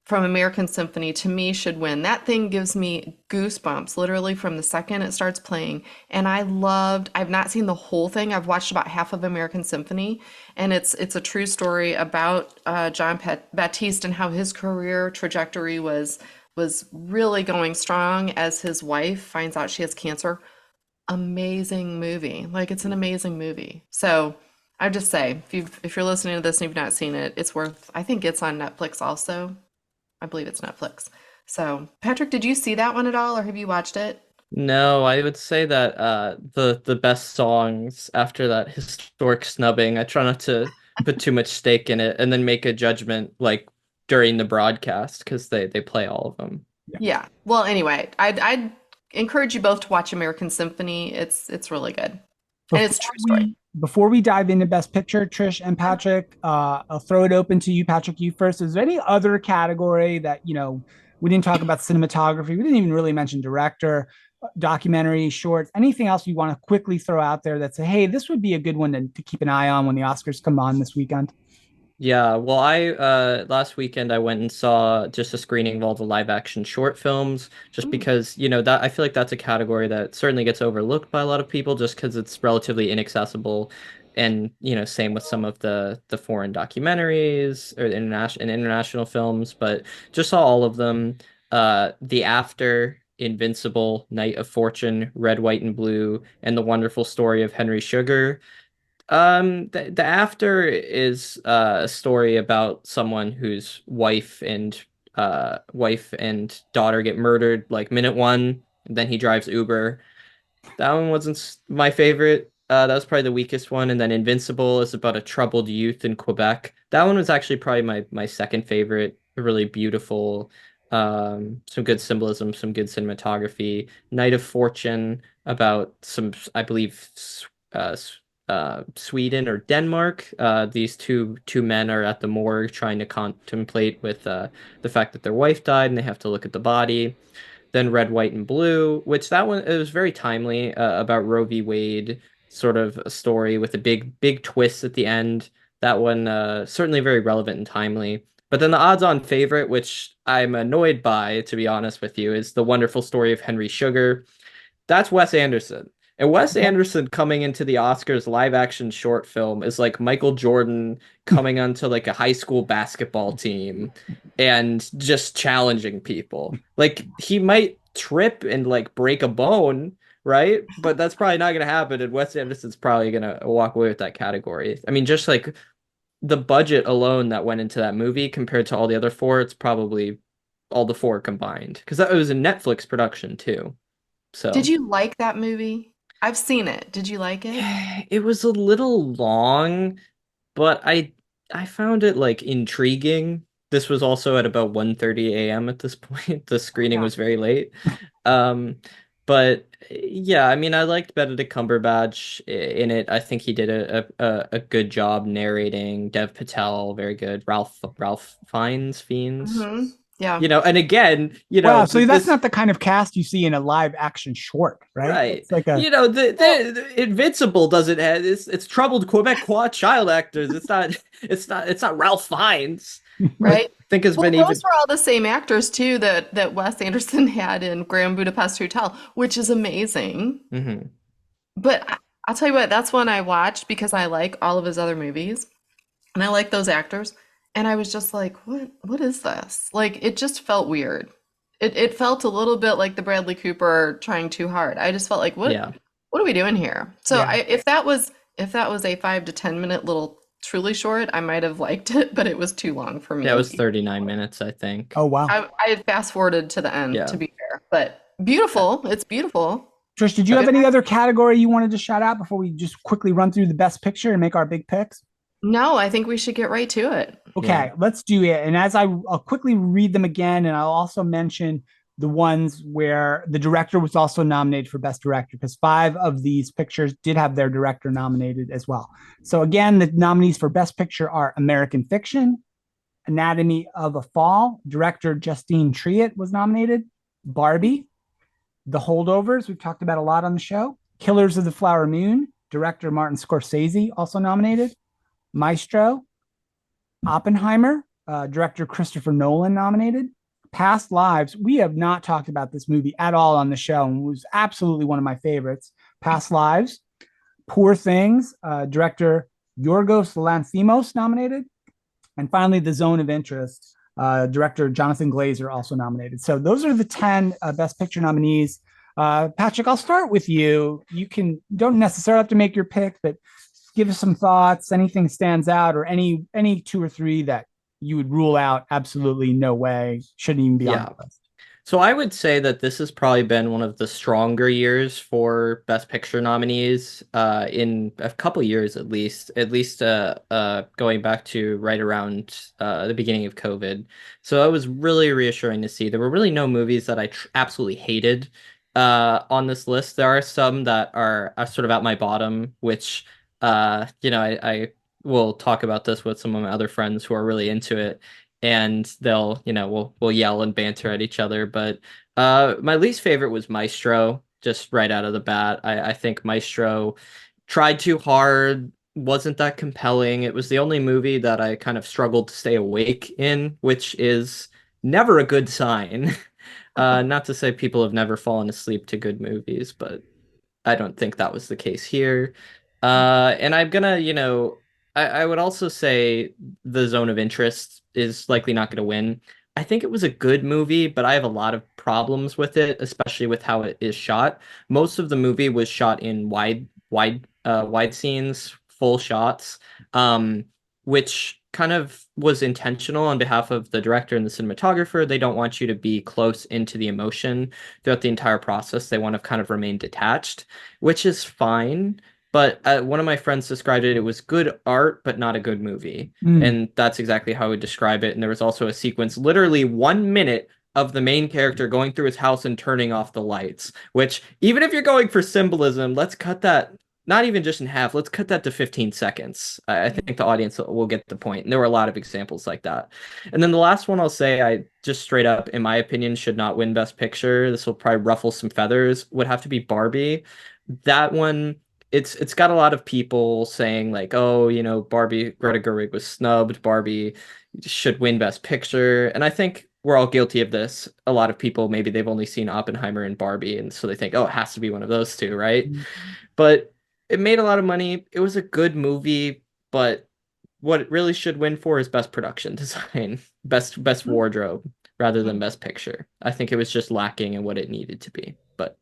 from American Symphony to me should win. That thing gives me goosebumps literally from the second it starts playing. And I've not seen the whole thing. I've watched about half of American Symphony, and it's a true story about Baptiste and how his career trajectory was really going strong as his wife finds out she has cancer. Amazing movie. Like it's an amazing movie. So I just say if you're listening to this and you've not seen it, it's worth. I think it's on Netflix also. I believe it's Netflix. So, Patrick, did you see that one at all, or have you watched it? No, I would say that the best songs after that historic snubbing, I try not to put too much stake in it and then make a judgment like during the broadcast because they play all of them. Yeah. Well, anyway, I'd encourage you both to watch American Symphony. It's really good, and Before it's a true story. before we dive into Best Picture, Trish and Patrick, I'll throw it open to you, Patrick. You first. Is there any other category that we didn't talk about cinematography? We didn't even really mention director, documentary, shorts. Anything else you want to quickly throw out there that say, hey, this would be a good one to keep an eye on when the Oscars come on this weekend? Yeah, well, I last weekend I went and saw just a screening of all the live action short films, just Mm. because, that I feel like that's a category that certainly gets overlooked by a lot of people just because it's relatively inaccessible. And, same with some of the foreign documentaries or international films, but just saw all of them. The After, Invincible, Night of Fortune, Red, White, and Blue, and The Wonderful Story of Henry Sugar. The After is a story about someone whose wife and daughter get murdered like minute one, and then he drives Uber. That one wasn't my favorite. That was probably the weakest one. And then Invincible is about a troubled youth in Quebec. That one was actually probably my second favorite. Really beautiful, some good symbolism, some good cinematography. Night of Fortune about some, I believe, uh, Sweden or Denmark. These two men are at the morgue trying to contemplate with the fact that their wife died, and they have to look at the body. Then Red, White, and Blue, which that one it was very timely about Roe v. Wade, sort of a story with a big twist at the end. That one certainly very relevant and timely. But then the odds-on favorite, which I'm annoyed by, to be honest with you, is The Wonderful Story of Henry Sugar. That's Wes Anderson. And Wes Anderson coming into the Oscars live action short film is like Michael Jordan coming onto like a high school basketball team and just challenging people. Like he might trip and like break a bone, right? But that's probably not gonna happen, and Wes Anderson's probably gonna walk away with that category. I mean, just like the budget alone that went into that movie compared to all the other four, it's probably all the four combined. Because that was a Netflix production too. Did So you like that movie? I've seen it. Did you like it? it was a little long, but I found it like intriguing. This was also at about 1:30 a.m. at this point. The screening Yeah. was very late. Um, but yeah, I mean, I liked Benedict Cumberbatch in it. I think he did a good job narrating. Dev Patel, very good. Ralph Fiennes. Yeah. And again, Wow. So that's this not the kind of cast you see in a live action short, right? right. It's like a The Invincible doesn't have it's troubled Quebecois child actors. It's not Ralph Fiennes. I Right. think has Well, been even those were all the same actors too that Wes Anderson had in Grand Budapest Hotel, which is amazing. Mhm. But I'll tell you what, that's one I watched because I like all of his other movies and I like those actors. And I was just like, what is this? Like it just felt weird. It felt a little bit like the Bradley Cooper trying too hard. I just felt like, Yeah. what are we doing here? So Yeah. if that was a 5 to 10 minute little truly short, I might have liked it, but it was too long for me. That was 39 minutes, I think. Oh wow. I had fast forwarded to the end, Yeah. to be fair, but beautiful. It's beautiful. Trish, did you have any other category you wanted to shout out before we just quickly run through the best picture and make our big picks? No, I think we should get right to it. Okay, let's do it. And I'll quickly read them again, and I'll also mention the ones where the director was also nominated for Best Director, because five of these pictures did have their director nominated as well. So again, the nominees for Best Picture are American Fiction, Anatomy of a Fall, director Justine Triet was nominated, Barbie, The Holdovers, we've talked about a lot on the show, Killers of the Flower Moon, director Martin Scorsese also nominated, Maestro, Oppenheimer, director Christopher Nolan nominated. Past Lives, we have not talked about this movie at all on the show, and it was absolutely one of my favorites. Past Lives, Poor Things, director Yorgos Lanthimos nominated. And finally, The Zone of Interest, director Jonathan Glazer also nominated. So those are the 10 Best Picture nominees. Patrick, I'll start with you. You don't necessarily have to make your pick, but give us some thoughts. Anything stands out, or any two or three that you would rule out? Absolutely no way. Shouldn't even be on Yeah. the list. So I would say that this has probably been one of the stronger years for Best Picture nominees in a couple years at least going back to right around the beginning of COVID. So it was really reassuring to see. There were really no movies that I tr absolutely hated on this list. There are some that are sort of at my bottom, which I will talk about this with some of my other friends who are really into it, and they'll, we'll yell and banter at each other. But my least favorite was Maestro, just right out of the bat. I think Maestro tried too hard, wasn't that compelling. It was the only movie that I kind of struggled to stay awake in, which is never a good sign. Not to say people have never fallen asleep to good movies, but I don't think that was the case here. And I'm gonna, I would also say The Zone of Interest is likely not going to win. I think it was a good movie, but I have a lot of problems with it, especially with how it is shot. Most of the movie was shot in wide scenes, full shots, which kind of was intentional on behalf of the director and the cinematographer. They don't want you to be close into the emotion throughout the entire process. They want to kind of remain detached, which is fine. But one of my friends described it was good art, but not a good movie. Mm. And that's exactly how I would describe it. And there was also a sequence, literally 1 minute of the main character going through his house and turning off the lights, which, even if you're going for symbolism, let's cut that, not even just in half, let's cut that to 15 seconds. I think the audience will get the point. And there were a lot of examples like that. And then the last one I'll say, I just straight up, in my opinion, should not win Best Picture. This will probably ruffle some feathers, would have to be Barbie. That one, it's got a lot of people saying like, oh, Barbie, Greta Gerwig was snubbed, Barbie should win Best Picture. And I think we're all guilty of this. A lot of people, maybe they've only seen Oppenheimer and Barbie, and so they think, oh, it has to be one of those two, right? But it made a lot of money. It was a good movie, but what it really should win for is Best Production Design, best wardrobe, rather than Best Picture. I think it was just lacking in what it needed to be. But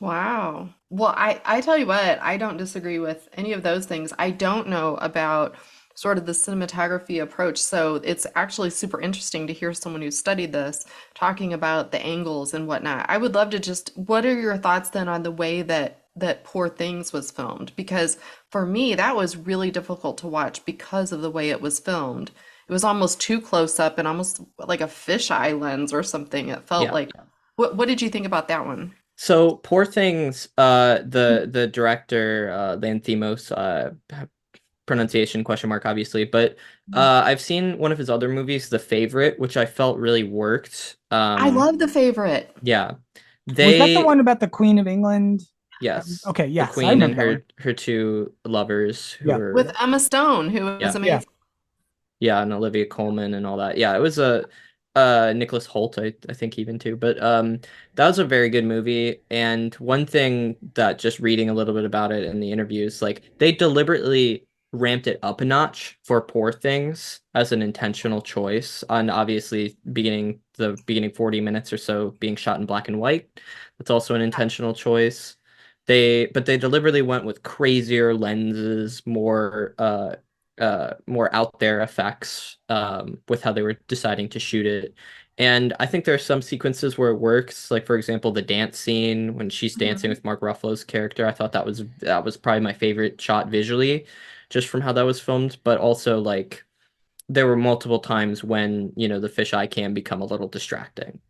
Wow. Well, I tell you what, I don't disagree with any of those things. I don't know about sort of the cinematography approach. So it's actually super interesting to hear someone who studied this talking about the angles and whatnot. I would love to just, what are your thoughts then on the way that Poor Things was filmed? Because for me, that was really difficult to watch because of the way it was filmed. It was almost too close up and almost like a fisheye lens or something. It felt yeah. like, what did you think about that one? So Poor Things, the director, Lanthimos, pronunciation question mark obviously, but I've seen one of his other movies, The Favorite, which I felt really worked. I love The Favorite. Yeah, Was that the they one about the Queen of England? yes, Okay, the yes, I Queen and remember that one. her two lovers who Yeah, With were Emma Stone, who was yeah. yeah. amazing. Yeah, and Olivia Colman and all that. Yeah, it was a Nicholas Hoult, I think even too. But that was a very good movie. And one thing that just reading a little bit about it in the interviews, like they deliberately ramped it up a notch for Poor Things as an intentional choice. And obviously the beginning 40 minutes or so being shot in black and white. That's also an intentional choice. They deliberately went with crazier lenses, more out there effects with how they were deciding to shoot it. And I think there are some sequences where it works, like for example, the dance scene when she's dancing Mhm. with Mark Ruffalo's character. I thought that was probably my favorite shot visually, just from how that was filmed. But also like there were multiple times when, the fisheye can become a little distracting.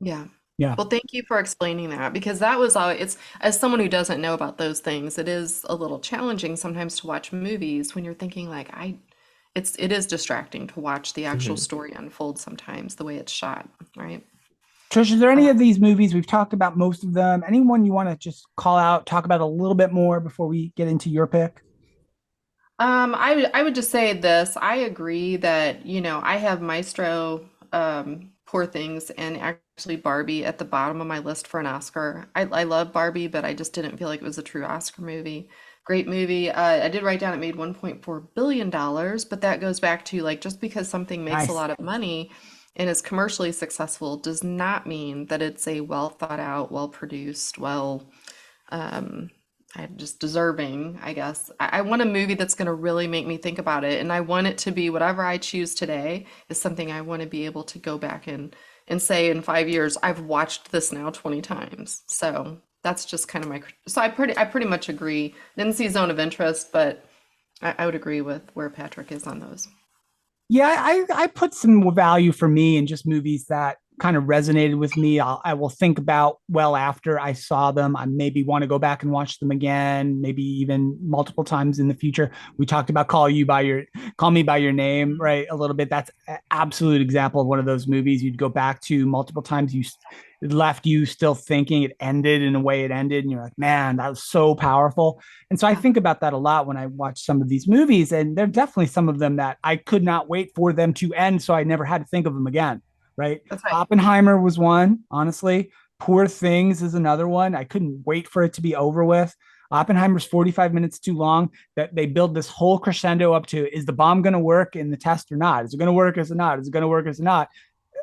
Yeah. Yeah. Well, thank you for explaining that because that was all it's as someone who doesn't know about those things, it is a little challenging sometimes to watch movies when you're thinking like it is distracting to watch the actual Mhm. story unfold sometimes the way it's shot, right? Trish, is there Uh, any of these movies, we've talked about most of them, anyone you want to just call out, talk about a little bit more before we get into your pick? I would just say this. I agree that, I have Maestro, Poor Things, and actually Barbie at the bottom of my list for an Oscar. I love Barbie, but I just didn't feel like it was a true Oscar movie. Great movie. I did write down it made $1.4 billion, but that goes back to like just because something makes a Nice. lot of money and is commercially successful does not mean that it's a well thought out, well produced, um, I'm just deserving, I guess. I want a movie that's going to really make me think about it, and I want it to be whatever I choose today is something I want to be able to go back and say in 5 years, I've watched this now 20 times. So that's just kind of so I pretty much agree. Didn't see Zone of Interest, but I would agree with where Patrick is on those. Yeah, I put some value for me in just movies that kind of resonated with me. I will think about well after I saw them. I maybe want to go back and watch them again, maybe even multiple times in the future. We talked about Call Me by Your Name, right? A little bit. That's an absolute example of one of those movies you'd go back to multiple times. It left you still thinking it ended in a way it ended, and you're like, man, that was so powerful. And so I Yeah, think about that a lot when I watch some of these movies, and there are definitely some of them that I could not wait for them to end, so I never had to think of them again. Right? that's right. Oppenheimer was one, honestly. Poor Things is another one. I couldn't wait for it to be over with. Oppenheimer's 45 minutes too long. That they build this whole crescendo up to, is the bomb going to work in the test or not? Is it going to work? Is it not? Is it going to work? Is it not?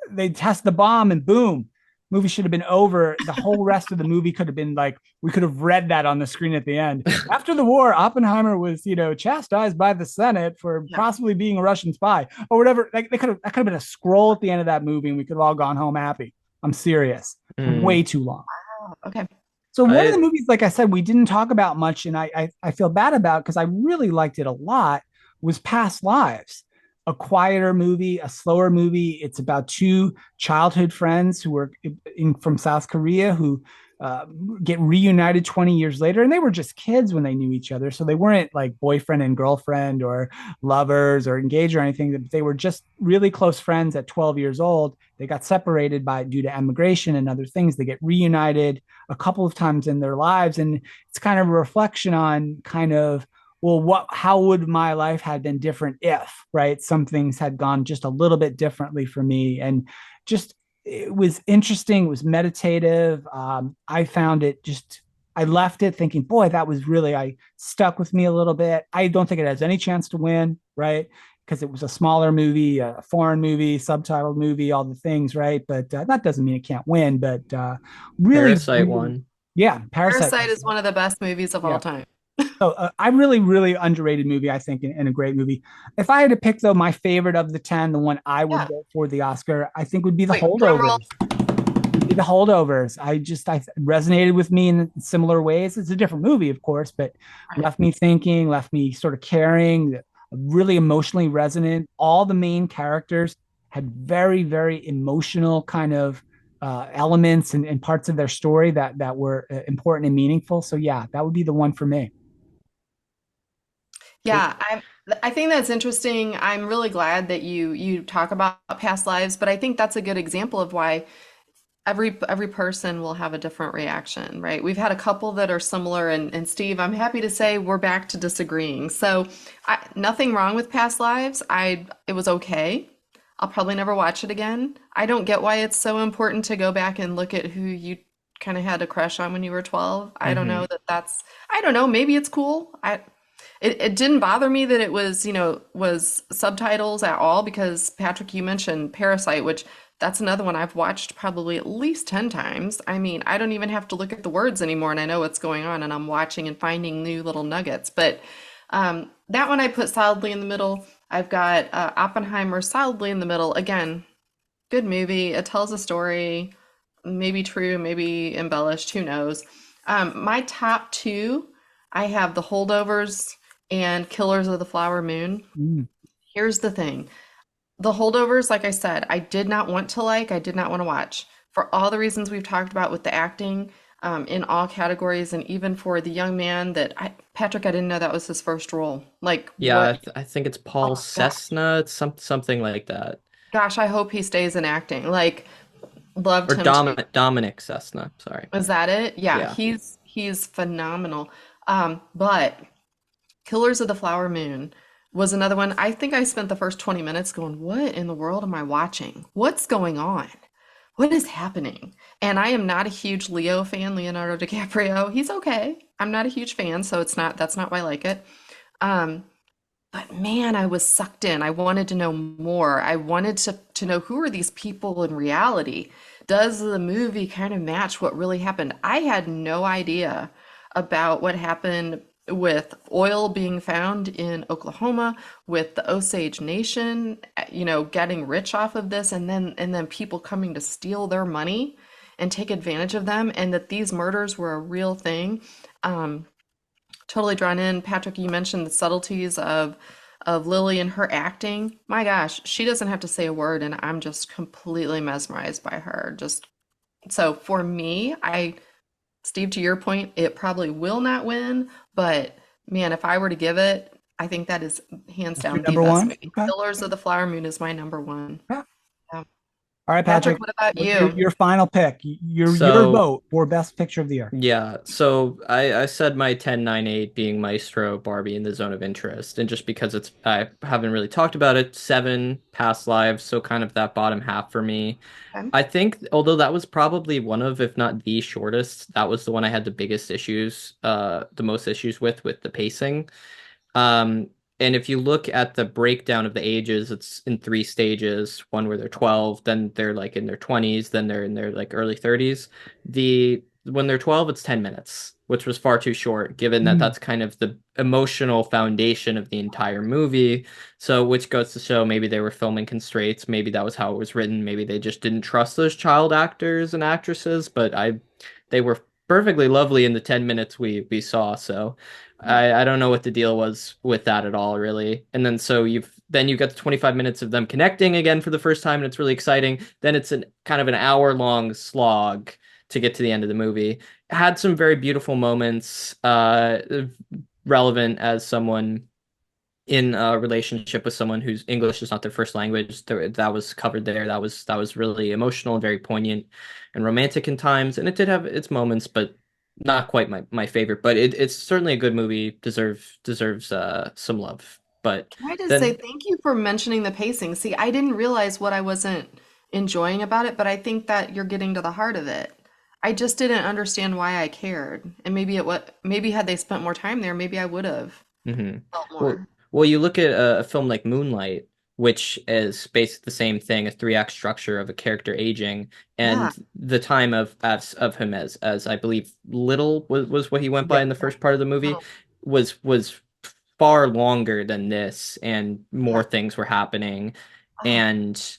They test the bomb and boom, movie should have been over. The whole rest of the movie could have been like, we could have read that on the screen at the end. After the war, Oppenheimer was, chastised by the Senate for Yeah. possibly being a Russian spy or whatever. Like that could have been a scroll at the end of that movie and we could have all gone home happy. I'm serious. Mm. Way too long. Oh, okay. So one of the I movies, like I said, we didn't talk about much, and I feel bad about because I really liked it a lot, was Past Lives. A quieter movie, a slower movie. It's about two childhood friends who were from South Korea who uh, get reunited 20 years later, and they were just kids when they knew each other, so they weren't like boyfriend and girlfriend or lovers or engaged or anything. They were just really close friends at 12 years old. They got separated by due to emigration and other things. They get reunited a couple of times in their lives, and it's kind of a reflection on kind of, well, how would my life have been different if, right, some things had gone just a little bit differently for me. And just, it was interesting, it was meditative. I found it just, I left it thinking, boy, that was really, I stuck with me a little bit. I don't think it has any chance to win, right, because it was a smaller movie, a foreign movie, subtitled movie, all the things, right? But that doesn't mean it can't win. But really, Parasite really, one. yeah, Parasite. Parasite is one of the best movies of all Yeah. time. So I really, really underrated movie, I think, and a great movie. If I had to pick, though, my favorite of the 10, the one I would Yeah. vote for the Oscar, I think would be The Wait, drum roll. Holdovers. Would be The Holdovers. I resonated with me in similar ways. It's a different movie, of course, but left me thinking, left me sort of caring, really emotionally resonant. All the main characters had very, very emotional kind of elements and parts of their story that were important and meaningful. So yeah, that would be the one for me. Yeah, I think that's interesting. I'm really glad that you talk about past lives, but I think that's a good example of why every person will have a different reaction, right? We've had a couple that are similar, and Steve, I'm happy to say we're back to disagreeing. So, nothing wrong with past lives. It was okay. I'll probably never watch it again. I don't get why it's so important to go back and look at who you kind of had a crush on when you were 12. I don't know Hmm. that I don't know, maybe it's cool. It didn't bother me that it was, was subtitles at all because Patrick, you mentioned Parasite, which that's another one I've watched probably at least 10 times. I mean, I don't even have to look at the words anymore and I know what's going on and I'm watching and finding new little nuggets. But that one I put solidly in the middle. I've got Oppenheimer solidly in the middle. Again, good movie. It tells a story, maybe true, maybe embellished, who knows. My top two, I have The Holdovers and Killers of the Flower Moon. Mm. Here's the thing. The Holdovers, like I said, I did not want to like, I did not want to watch. for all the reasons we've talked about with the acting, in all categories, and even for the young man Patrick, I didn't know that was his first role. Like, Yeah, what? I think it's Paul Oh gosh, Cessna. It's something like that. gosh, I hope he stays in acting. Like, loved Or him too. Dominic Cessna. Sorry. Is that it? Yeah, Yeah. he's phenomenal. But Killers of the Flower Moon was another one. I think I spent the first 20 minutes going, what in the world am I watching? What's going on? What is happening? And I am not a huge Leo fan, Leonardo DiCaprio. He's okay. I'm not a huge fan, so that's not why I like it. Um, but man, I was sucked in. I wanted to know more. I wanted to know, who are these people in reality? Does the movie kind of match what really happened? I had no idea about what happened with oil being found in Oklahoma, with the Osage Nation, getting rich off of this, and then people coming to steal their money and take advantage of them, and that these murders were a real thing. Um, Totally drawn in. Patrick, you mentioned the subtleties of Lily and her acting. My gosh, she doesn't have to say a word, and I'm just completely mesmerized by her. Just so for me, Steve, to your point, it probably will not win, but man, if I were to give it, I think that is hands That's your down the number best one. movie. Okay. Killers of the Flower Moon is my number one. Yeah. Yeah. All right, Patrick, Patrick. what about What's your, you? your final pick? Your So vote for best picture of the year. yeah, so I said my 10, 9, 8 being Maestro, Barbie, in the Zone of Interest, and just because it's I haven't really talked about it, seven past lives, so kind of that bottom half for me. Okay. I think although that was probably one of, if not the shortest, that was the one I had the biggest issues, the most issues with the pacing. Um, and if you look at the breakdown of the ages, it's in three stages. One where they're 12, then they're like in their 20s, then they're in their like early 30s. When they're 12, it's 10 minutes, which was far too short, given that Mm. that's kind of the emotional foundation of the entire movie. So, which goes to show maybe they were filming constraints, maybe that was how it was written, maybe they just didn't trust those child actors and actresses, but they were perfectly lovely in the 10 minutes we saw. So, I don't know what the deal was with that at all, really. And then so you get the 25 minutes of them connecting again for the first time, and it's really exciting. Then it's an kind of an hour long slog to get to the end of the movie. Had some very beautiful moments, relevant as someone in a relationship with someone whose English is not their first language. That was covered there. That was really emotional and very poignant and romantic in times. And it did have its moments, but not quite my favorite. But it's certainly a good movie. Deserves some love. But Can I just say then thank you for mentioning the pacing? See, I didn't realize what I wasn't enjoying about it, but I think that you're getting to the heart of it. I just didn't understand why I cared. And maybe had they spent more time there, maybe I would have hmm felt Well, more. you look at a film like Moonlight, which is basically the same thing, a three-act structure of a character aging, Yeah. and the time of him as I believe little was what he went by Yeah. in the first part of the movie, Little. was far longer than this, and more Yeah. things were happening, Oh. and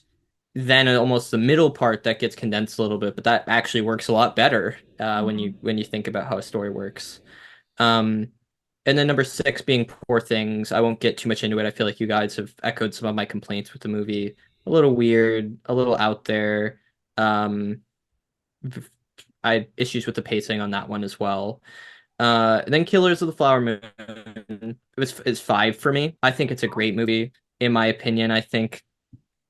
then almost the middle part that gets condensed a little bit, but that actually works a lot better when Mhm. you think about how a story works. Um, and then number six being Poor Things. I won't get too much into it. I feel like you guys have echoed some of my complaints with the movie. A little weird, a little out there. Um, I had issues with the pacing on that one as well. Then Killers of the Flower Moon is five for me. I think it's a great movie, in my opinion. I think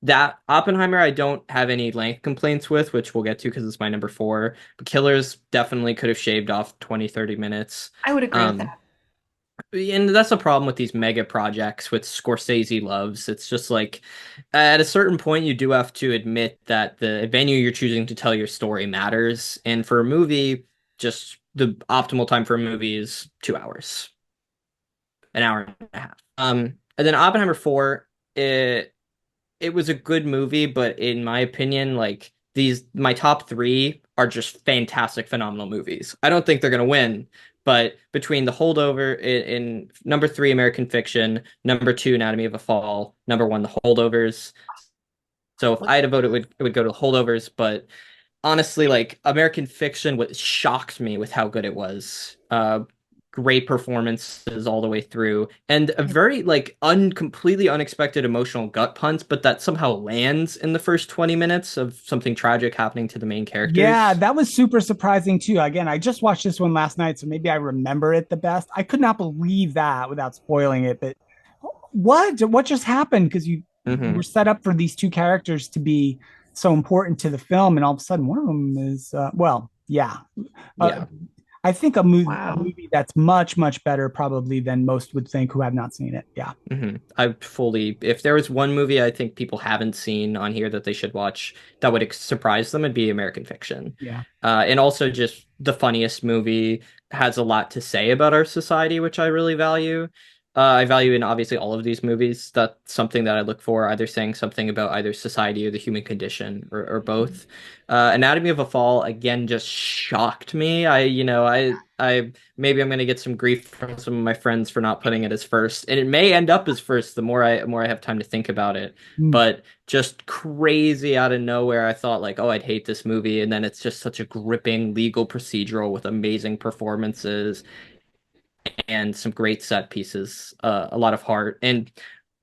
that Oppenheimer I don't have any length complaints with, which we'll get to because it's my number four. But Killers definitely could have shaved off 20, 30 minutes. I would agree with Um, that. and that's a problem with these mega projects with Scorsese loves. It's just like at a certain point, you do have to admit that the venue you're choosing to tell your story matters. And for a movie, just the optimal time for a movie is 2 hours, an hour and a half. And then Oppenheimer 4, it was a good movie, but in my opinion, like my top three are just fantastic, phenomenal movies. I don't think they're gonna win, but between The Holdover in number three, American Fiction, number two, Anatomy of a Fall, number one, The Holdovers. So if I had to vote, it would go to The Holdovers. But honestly, like American Fiction, what shocked me with how good it was. great performances all the way through, and a very like completely unexpected emotional gut punch, but that somehow lands in the first 20 minutes of something tragic happening to the main Yeah, characters. that was super surprising too. Again, I just watched this one last night, so maybe I remember it the best. I could not believe that without spoiling it, but what just happened? Because you were Hmm. set up for these two characters to be so important to the film, and all of a sudden one of them is well, yeah. Uh, Yeah. I think a Wow. movie that's much better probably than most would think who have not seen it. Yeah. I fully, if there was one movie I think people haven't seen on here that they should watch that would surprise them, it'd be American Fiction. Yeah. And also just the funniest movie, has a lot to say about our society, which I really value. I value in obviously all of these movies. That's something that I look for, either saying something about either society or the human condition, or both. Anatomy of a Fall again just shocked me. I maybe I'm gonna get some grief from some of my friends for not putting it as first, and it may end up as first the more I have time to think about it. Mm. But just crazy out of nowhere, I thought like, oh, I'd hate this movie, and then it's just such a gripping legal procedural with amazing performances and some great set pieces, a lot of heart, and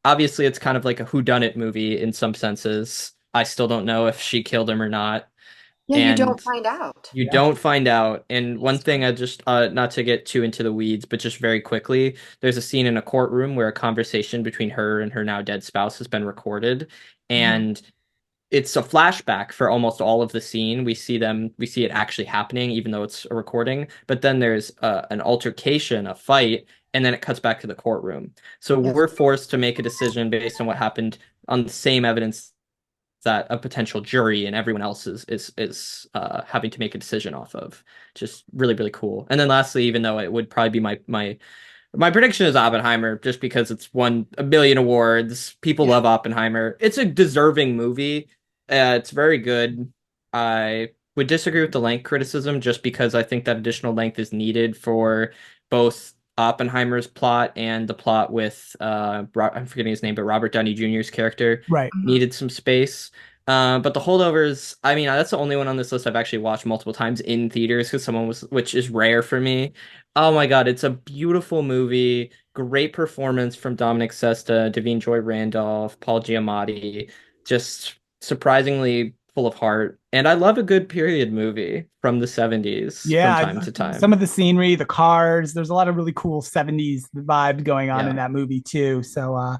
obviously it's kind of like a whodunit movie in some senses. I still don't know if she killed him or not, Yeah, you don't and find out. you Yeah. don't find out. And one That's thing I just, not to get too into the weeds, but just very quickly, there's a scene in a courtroom where a conversation between her and her now dead spouse has been recorded. Mm. And it's a flashback for almost all of the scene. We see it actually happening, even though it's a recording. But then there's an altercation, a fight, and then it cuts back to the courtroom. So yes. we're forced to make a decision based on what happened on the same evidence that a potential jury and everyone else is having to make a decision off of. Just really, really cool. And then lastly, even though it would probably be my prediction is Oppenheimer, just because it's won a billion awards. People Yeah. love Oppenheimer. It's a deserving movie. It's very good. I would disagree with the length criticism, just because I think that additional length is needed for both Oppenheimer's plot and the plot with I'm forgetting his name, but Robert Downey Jr.'s character Right. Mhm. needed some space. But the holdovers, I mean, that's the only one on this list I've actually watched multiple times in theaters because someone was, which is rare for me. Oh my God, it's a beautiful movie. Great performance from Dominic Sesta, Davine Joy Randolph, Paul Giamatti. Just surprisingly full of heart. And I love a good period movie from the 70s from Yeah, time to some time. of the scenery, the cars, there's a lot of really cool 70s vibes going on in Yeah. that movie too. So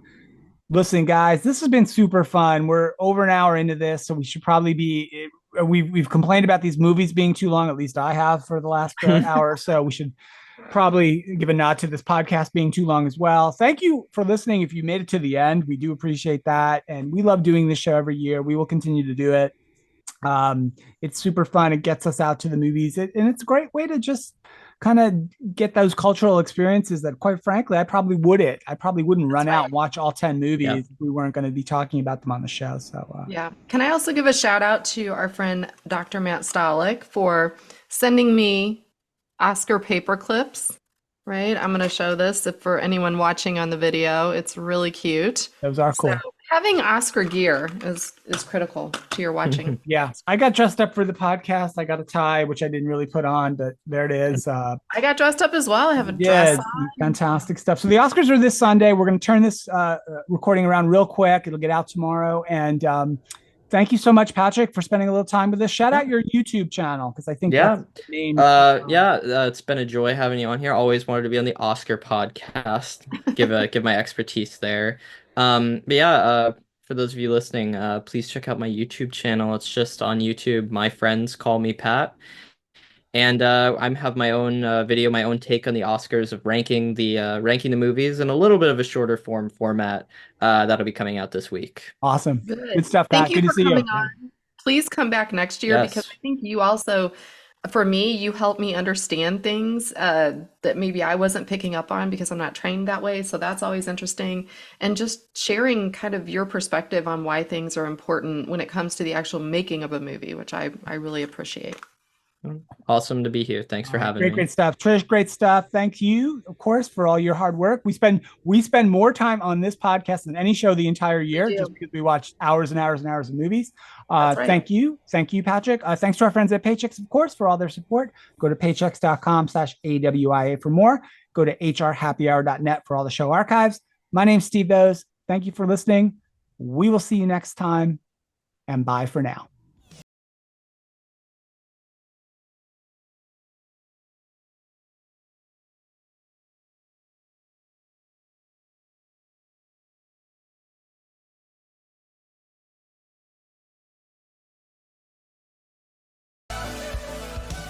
listen, guys, this has been super fun. We're over an hour into this, so we should probably be. We've complained about these movies being too long. At least I have for the last hour or so. We should probably give a nod to this podcast being too long as well. Thank you for listening. If you made it to the end, we do appreciate that, and we love doing this show every year. We will continue to do it. It's super fun. It gets us out to the movies, and it's a great way to just kind of get those cultural experiences that, quite frankly, I probably wouldn't That's run out right. and watch all 10 Yeah. movies if we weren't going to be talking about them on the show. So, Yeah. Can I also give a shout out to our friend Dr. Matt Stalick for sending me Oscar paper clips, right? I'm going to show this if for anyone watching on the video. It's really cute. those are So cool. having Oscar gear is critical to your watching. Yeah, I got dressed up for the podcast. I got a tie, which I didn't really put on, but there it is. I got dressed up as well. I have a Yeah, dress on. fantastic stuff. So the Oscars are this Sunday. We're going to turn this recording around real quick. It'll get out tomorrow. And thank you so much, Patrick, for spending a little time with us. Shout out your YouTube channel because I think that's Yeah. the main. It's been a joy having you on here. Always wanted to be on the Oscar podcast. Give my expertise there. But yeah, for those of you listening, please check out my YouTube channel. It's just on YouTube. My friends call me Pat. And I have my own video, my own take on the Oscars of ranking the movies in a little bit of a shorter format that'll be coming out this week. Awesome. Good Good. stuff, Thank Pat. you Good to for see coming you. on. Please come back next year because Yes. I think you also, for me, you helped me understand things that maybe I wasn't picking up on because I'm not trained that way. So that's always interesting. And just sharing kind of your perspective on why things are important when it comes to the actual making of a movie, which I really appreciate. Awesome to be here. Thanks for having Great, me. great stuff. Trish, great stuff. Thank you, of course, for all your hard work. We spend more time on this podcast than any show the entire year, just because we watch hours and hours and hours of movies. That's right. Thank you, Patrick. Thanks to our friends at Paychex, of course, for all their support. Go to paychex.com/AWIA for more. Go to hrhappyhour.net for all the show archives. My name's Steve Bose. Thank you for listening. We will see you next time, and bye for now.